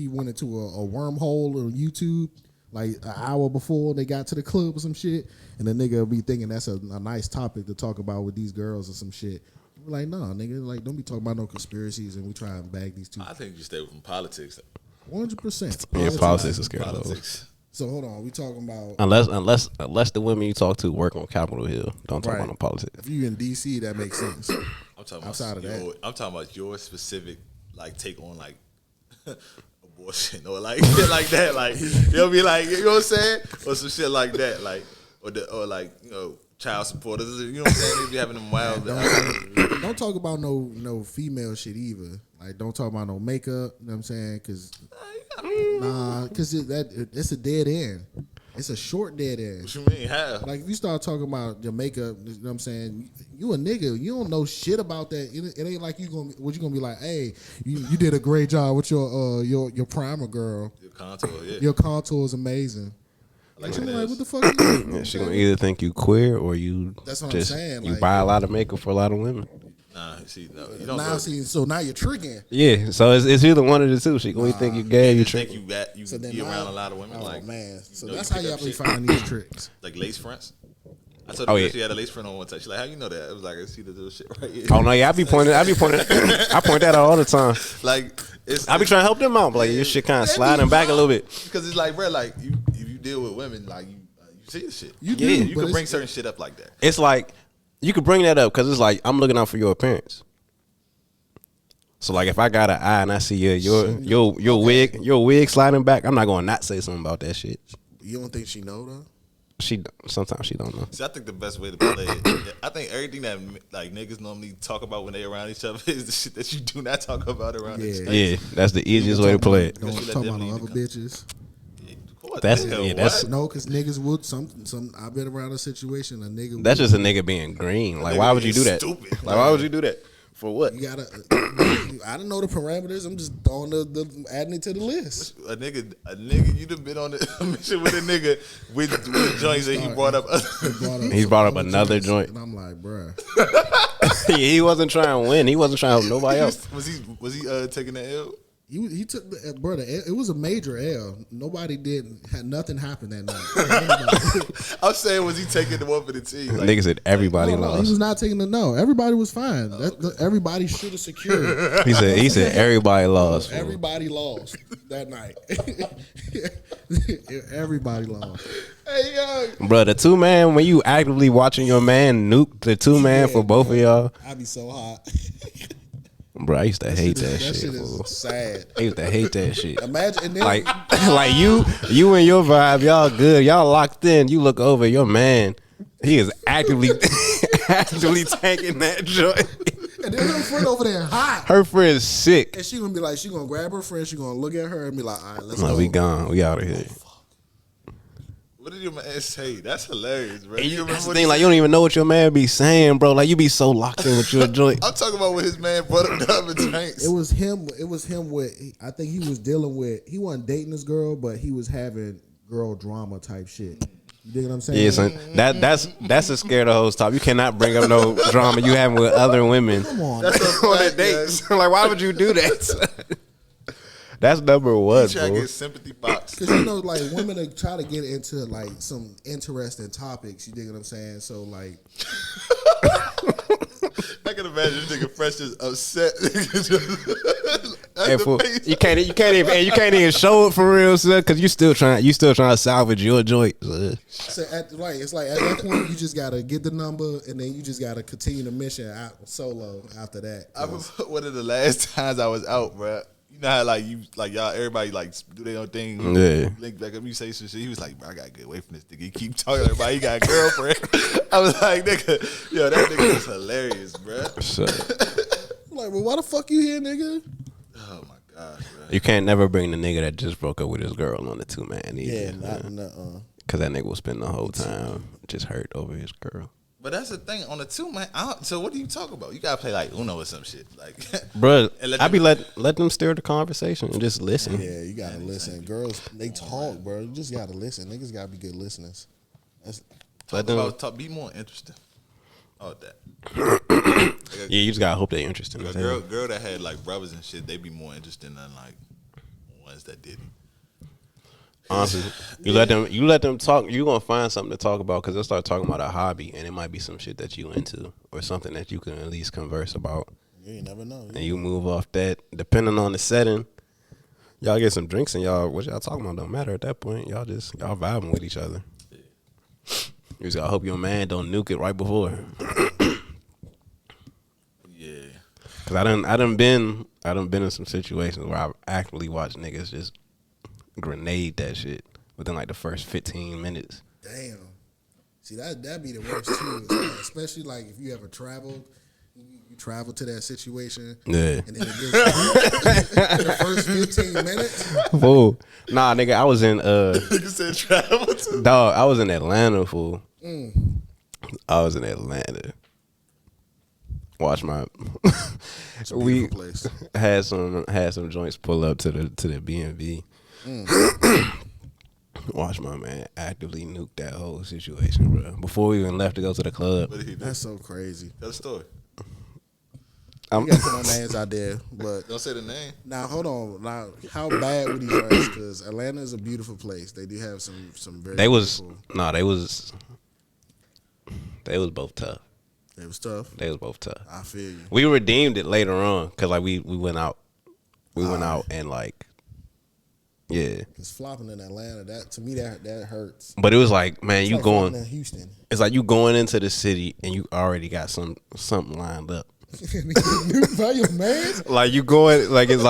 went into a wormhole on YouTube like an hour before they got to the club or some shit, and the nigga will be thinking that's a nice topic to talk about with these girls or some shit. We're like, no, nigga, like don't be talking about no conspiracies, and we try and bag these two. I think you stay from politics. 100%. Yeah, politics is scared of hoes. So hold on, we talking about unless the women you talk to work on Capitol Hill, don't talk about no politics. If you in DC, that makes sense. I'm talking outside of that. I'm talking about your specific like take on like abortion or like shit like that. Like you'll be like, you know what I'm saying, or some shit like that, like or like child supporters. You know what I'm saying? They be having them wild. Don't talk about no female shit either. Like don't talk about no makeup. You know what I'm saying? Because it's a dead end. It's a short dead end. What you mean? How? Like if you start talking about your makeup, you know what I'm saying? You a nigga. You don't know shit about that. It ain't like you gonna be like, hey, you did a great job with your primer, girl. Your contour, yeah. Your contour is amazing. Like what the fuck? Yeah, she gonna either think you queer or you. That's what just, I'm saying. You like, buy a lot of makeup for a lot of women. Nah, see, no, you don't. So now you're tricking. Yeah, so it's either one of the two. She gonna think you gay, you trick. You be around a lot of women. Like, man, so that's how y'all be finding these tricks. Like lace fronts. I told her she had a lace front on one time. She's like, how you know that? I was like, I see the little shit right here. Oh no, yeah, I point that out all the time. Like, I be trying to help them out. Like your shit kind of sliding back a little bit. Because it's like, bro, like if you deal with women, like you see the shit. You do. You can bring certain shit up like that. It's like you could bring that up because it's like I'm looking out for your appearance. So like if I got an eye and I see your wig sliding back, I'm not gonna not say something about that shit. You don't think she know though? Sometimes she don't know. See, I think the best way to play it, I think everything that like niggas normally talk about when they around each other is the shit that you do not talk about around each other. Yeah, that's the easiest way to play it. Don't talk about no other bitches. That's no, because niggas would some. I've been around a situation. A nigga. That's just a nigga being green. Like, why would you do that? Stupid. Like, why would you do that? For what? You gotta. I don't know the parameters. I'm just throwing the adding it to the list. A nigga. You done been on a mission with a nigga with joints that he brought up. He brought up another joint, and I'm like, bruh. He wasn't trying to win. He wasn't trying to help nobody else. Was he taking the L? He took the brother. It was a major L. Nothing happened that night. I'm saying, was he taking the one for the team? Like, Nigga said everybody No, lost. he was not taking the no. Everybody was fine. Everybody should have secured. He said everybody lost. Everybody lost that night. Everybody lost. hey yo, Bro, the 2-man, when you actively watching your man nuke the 2-man for both of y'all. I be so hot. Bro, I used to hate that That shit. shit Fool. is sad. I used to hate that shit. Imagine and then, Like you and your vibe, y'all good, y'all locked in. You look over your man, he is actively tanking that joint. and then her friend over there hot. Her friend's sick. And she gonna be like, she gonna grab her friend, she gonna look at her and be like, all right, let's No, go. we gone. We out of here. what did your man say? That's hilarious, bro. And You you, remember that's the what thing, he like said? you don't even know what your man be saying, bro. Like you be so locked in with your joint. I'm talking about when his man brought him down the drinks. It was him with, I think he was dealing with, he wasn't dating this girl, but he was having girl drama type shit. You dig what I'm saying? Yeah, son, that's a scare the hoes top. You cannot bring up no drama you having with other women Come on. That's a on a fact, date. man. Like, why would you do that? That's number one, He trying to bro. get sympathy box. Because you know, like women are trying to get into like some interesting topics. You dig what I'm saying? So like, I can imagine this nigga fresh just upset. Hey, fool, you can't even show it for real, son, because you still trying to salvage your joint. Son. so it's like at that point you just gotta get the number and then you just gotta continue the mission out solo after that. I remember one of the last times I was out, bro. You know how y'all everybody like do their own thing. Yeah. Link back up, you say some shit. He was like, bro, I gotta get away from this nigga. He keep talking about he got a girlfriend. I was like, nigga, yo, that nigga was hilarious, bro. So, I'm like, well, why the fuck you here, nigga? Oh my gosh, bro. you can't never bring the nigga that just broke up with his girl on the 2-man either. Yeah, not. Because that nigga will spend the whole time just hurt over his girl. But that's the thing on the 2-man. So what do you talk about? You gotta play like Uno or some shit, like, Bro, And let I be them- let them steer the conversation and just listen. Yeah, you gotta listen. Girls, they talk, bro. You just gotta listen. Niggas gotta be good listeners. That's, Let them, be more interesting. All that. yeah, you just gotta hope they interested. A girl that had like brothers and shit, they be more interesting than like ones that didn't. Honestly, you let them talk. You gonna find something to talk about because they'll start talking about a hobby, and it might be some shit that you into or something that you can at least converse about. you never know. And you move off that. Depending on the setting, y'all get some drinks and y'all what y'all talking about don't matter at that point. Y'all vibing with each other. You just gotta hope your man don't nuke it right before. Yeah. Cause I done been in some situations where I've actually watched niggas just grenade that shit within like the first 15 minutes. Damn. See that'd be the worst too, especially like if you ever traveled. You travel to that situation, Yeah. and then it gets in the first 15 minutes. Fool. Nah, nigga, I was in Nigga said travel to. dog, I was in Atlanta, fool. I was in Atlanta. Watch my It's a we beautiful place. had some joints pull up to the B&B. Watch my man actively nuke that whole situation, bro. Before we even left to go to the club. What did he do? That's so crazy. Tell the story. You gotta put no names out there, but Don't say the name. now hold on. Now, how bad were these joints? Because Atlanta is a beautiful place. They do have some very. They was beautiful- they was both tough. It was tough. They was both tough. I feel you. We redeemed it later on because like we went out. We went out and like, yeah. Cause flopping in Atlanta, that to me that hurts. But it was like, man, It's you like going. flopping in Houston. It's like you going into the city and you already got something lined up. By your man? Like you going, like it's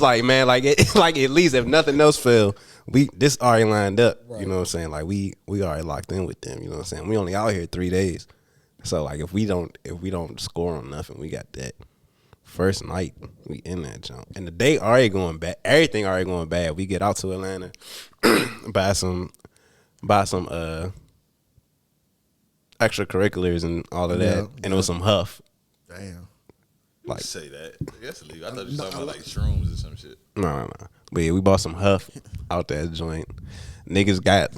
like man, like it, like at least if nothing else fail, this already lined up. Right. You know what I'm saying? Like we already locked in with them. You know what I'm saying? We only out here 3 days, so like if we don't score on nothing, we got that first night we in that jump, and the day already going bad. Everything already going bad. We get out to Atlanta, buy some extracurriculars and all of that, Yeah, and it was some huff. Damn. Like Say that. That's illegal. I thought you were talking about like shrooms or some shit. no. But yeah, we bought some huff out that joint. Niggas get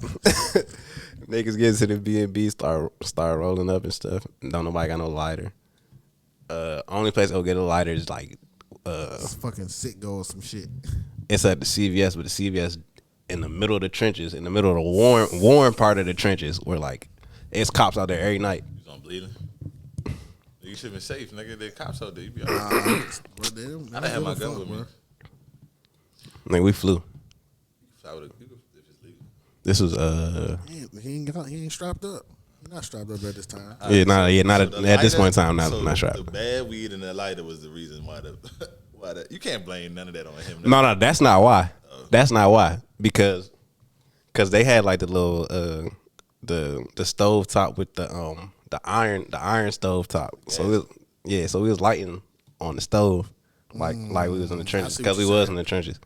to the B&B, start rolling up and stuff. Don't nobody got no lighter. Only place I'll get a lighter is like It's fucking sicko or some shit. It's at the CVS, but the CVS in the middle of the trenches, in the middle of the warm part of the trenches, where like it's cops out there every night. You was on bleeding. You should have been safe, nigga. The cops out there. You be all right. I done had my gun with me. Like we flew. If it's legal. This was He ain't strapped up. He not strapped up at this time. not at this point in time. Not strapped. The bad weed and the lighter was the reason why you can't blame none of that on him. No, that's not why. That's not why. Because they had like the little the stove top with the iron stove top. Yes. So we was lighting on the stove like we was in the trenches because we was in the trenches.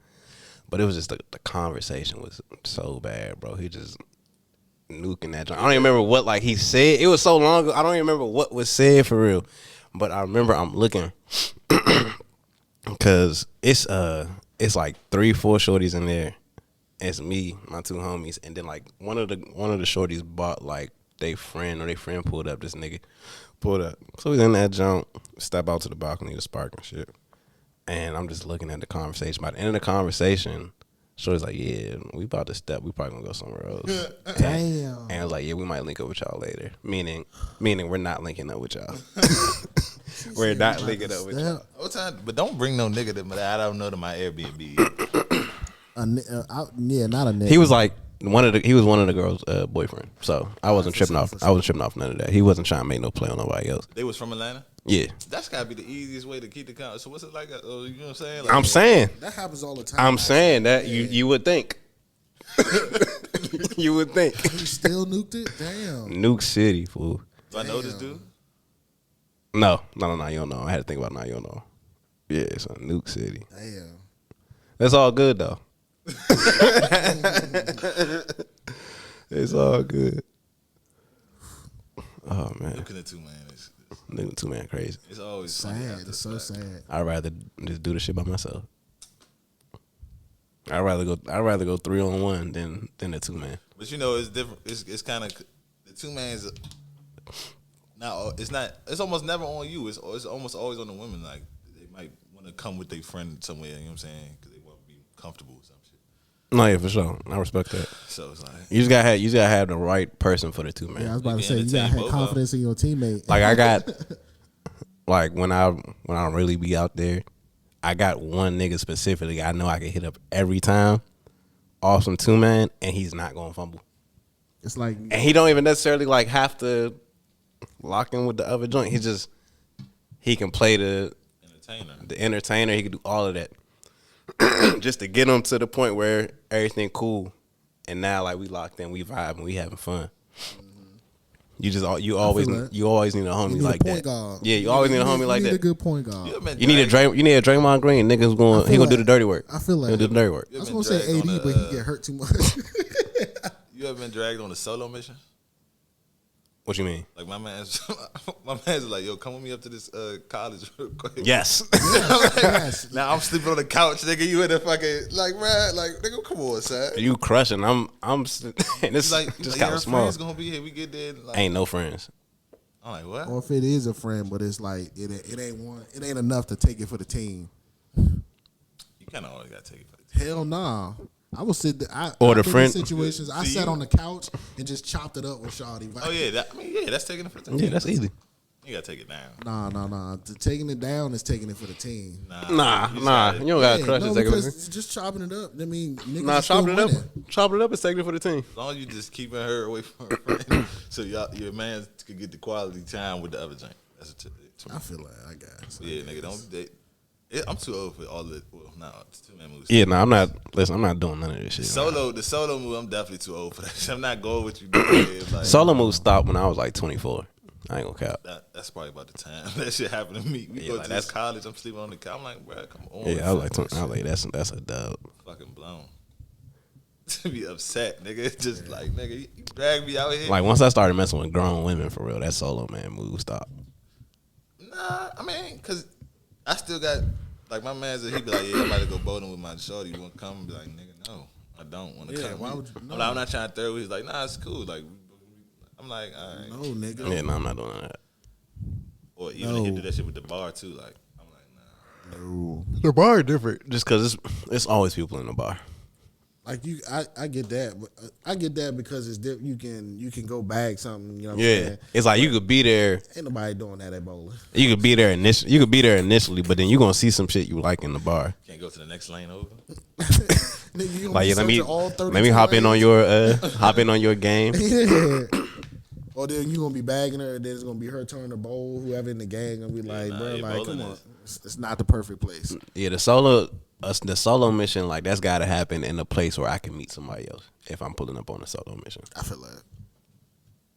But it was just the conversation was so bad, bro. He just nuking that joint. I don't even remember what like he said. It was so long ago. I don't even remember what was said for real. But I remember I'm looking because it's like 3-4 shorties in there. It's me, my two homies, and then like one of the shorties bought like their friend pulled up. This nigga pulled up. So he's in that junk, step out to the balcony to spark and shit. And I'm just looking at the conversation. By the end of the conversation, shorty's like, yeah, we about to step. We probably gonna go somewhere else. Damn. And I was like, yeah, we might link up with y'all later. Meaning we're not linking up with y'all. We're not linking up with y'all. But don't bring no nigga that I don't know to my Airbnb. Not a nigga. He was like one of the girls' boyfriend. So I wasn't tripping off. I wasn't tripping off none of that. He wasn't trying to make no play on nobody else. They was from Atlanta? Yeah. That's gotta be the easiest way to keep the count. So what's it like? You know what I'm saying? Like, I'm saying that happens all the time. I'm saying that you would think. You would think. He still nuked it? Damn. Nuke City, fool. Do I know this dude? No, you don't know. I had to think about it now, you don't know. Yeah, it's a Nuke City. Damn. That's all good though. It's all good. Oh man. Looking at 2 man. Nigga 2 man crazy. It's always sad. It's so sad. I'd rather just do the shit by myself. I'd rather go 3-on-1 than the 2 man. But you know, it's different. It's kind of the 2 man's. Now it's almost never on you. It's almost always on the women. Like they might want to come with their friend somewhere. You know what I'm saying? Because they want to be comfortable or some shit. No, yeah, for sure. I respect that. So it's like you just gotta have the right person for the 2 man. Yeah, I was about to say you gotta have confidence in your teammate. Like I got, like when I really be out there, I got one nigga specifically I know I can hit up every time, awesome 2 man, and he's not gonna fumble. It's like, and he don't even necessarily like have to lock in with the other joint. He can play the entertainer. He can do all of that. Just to get him to the point where everything cool, and now like we locked in, we vibing, we having fun. You always need a homie like that. Guard. Yeah, you always need a homie like that. You need a good point guard. You need a Draymond Green. Niggas gonna do the dirty work. I feel like he'll do the dirty work. I was gonna say AD, but he get hurt too much. You ever been dragged on a solo mission? What you mean? Like my man's like, yo, come with me up to this college real quick. Yes. Yes. Now I'm sleeping on the couch, nigga. You in the fucking nigga, come on, son. You crushing? I'm. And it's like just kind of small. Friends gonna be here. We get there. Like, ain't no friends. I'm like, what? Or if it is a friend, but it's like it ain't enough to take it for the team. You kind of always gotta take it for the team. Hell nah. I will sit there. Or the friend situations. I sat on the couch and just chopped it up with Shawty. Oh yeah, that's taking it for the team. Yeah, that's easy. You gotta take it down. Nah. Taking it down is taking it for the team. Nah. You don't gotta crush it. Because just chopping it up. I mean, niggas chopping it up is taking it for the team. As long as you just keeping her away from her friend, so your man could get the quality time with the other joint. That's I feel like I got it. Yeah, nigga, don't date. I'm too old for all the it's 2 man moves. Yeah, no, I'm not. Listen, I'm not doing none of this shit. The solo move, I'm definitely too old for that shit. I'm not going with you. Like, solo move stopped when I was like 24. I ain't gonna cap. That's probably about the time that shit happened to me. We go to this college. I'm sleeping on the couch. I'm like, bro, come on. Yeah, I was like, that's a dub. Fucking blown. To be upset, nigga. It's just like, nigga, you drag me out here. Like once I started messing with grown women for real, that solo man move stopped. Nah, I mean, cause I still got like my man's. He be like, yeah, I'm about to go bowling with my shorty. You want to come? And be like, nigga, no, I don't want to come. Why would you? No. I'm not trying to throw. He's like, nah, it's cool. Like, I'm like, all right, no, nigga. Yeah, no, I'm not doing that. Or even if he do that shit with the bar too. Like, I'm like, No. The bar is different just because it's always people in the bar. Like I get that, but I get that because it's you can go bag something. You know what I'm Yeah, saying? it's like you could be there. Ain't nobody doing that at bowling. You could be there initially. You could be there initially, but then you gonna see some shit you like in the bar. Can't go to the next lane over. Nigga, you Like be let me all 32 let me hop in on lanes. your your game. Yeah. Or then you gonna be bagging her, and then it's gonna be her turn to bowl. Whoever in the gang gonna be like, bro, like, come on, it's not the perfect place. Yeah, the solo mission, like that's got to happen in a place where I can meet somebody else. If I'm pulling up on a solo mission, I feel that.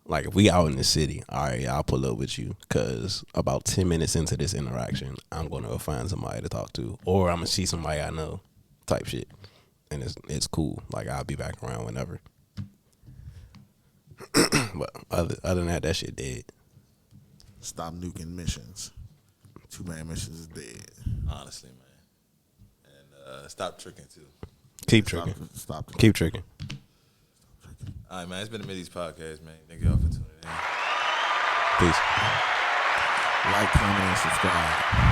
like if we out in the city, all right, I'll pull up with you because about 10 minutes into this interaction, I'm gonna go find somebody to talk to, or I'm gonna see somebody I know, type shit, and it's cool. Like I'll be back around whenever. But other than that shit dead. Stop nuking missions. 2-man missions is dead. Honestly, man. And stop tricking too. Keep tricking. Stop. Keep tricking. All right, man. It's been a Middies podcast, man. Thank y'all for tuning in. Peace. Like, comment, and subscribe.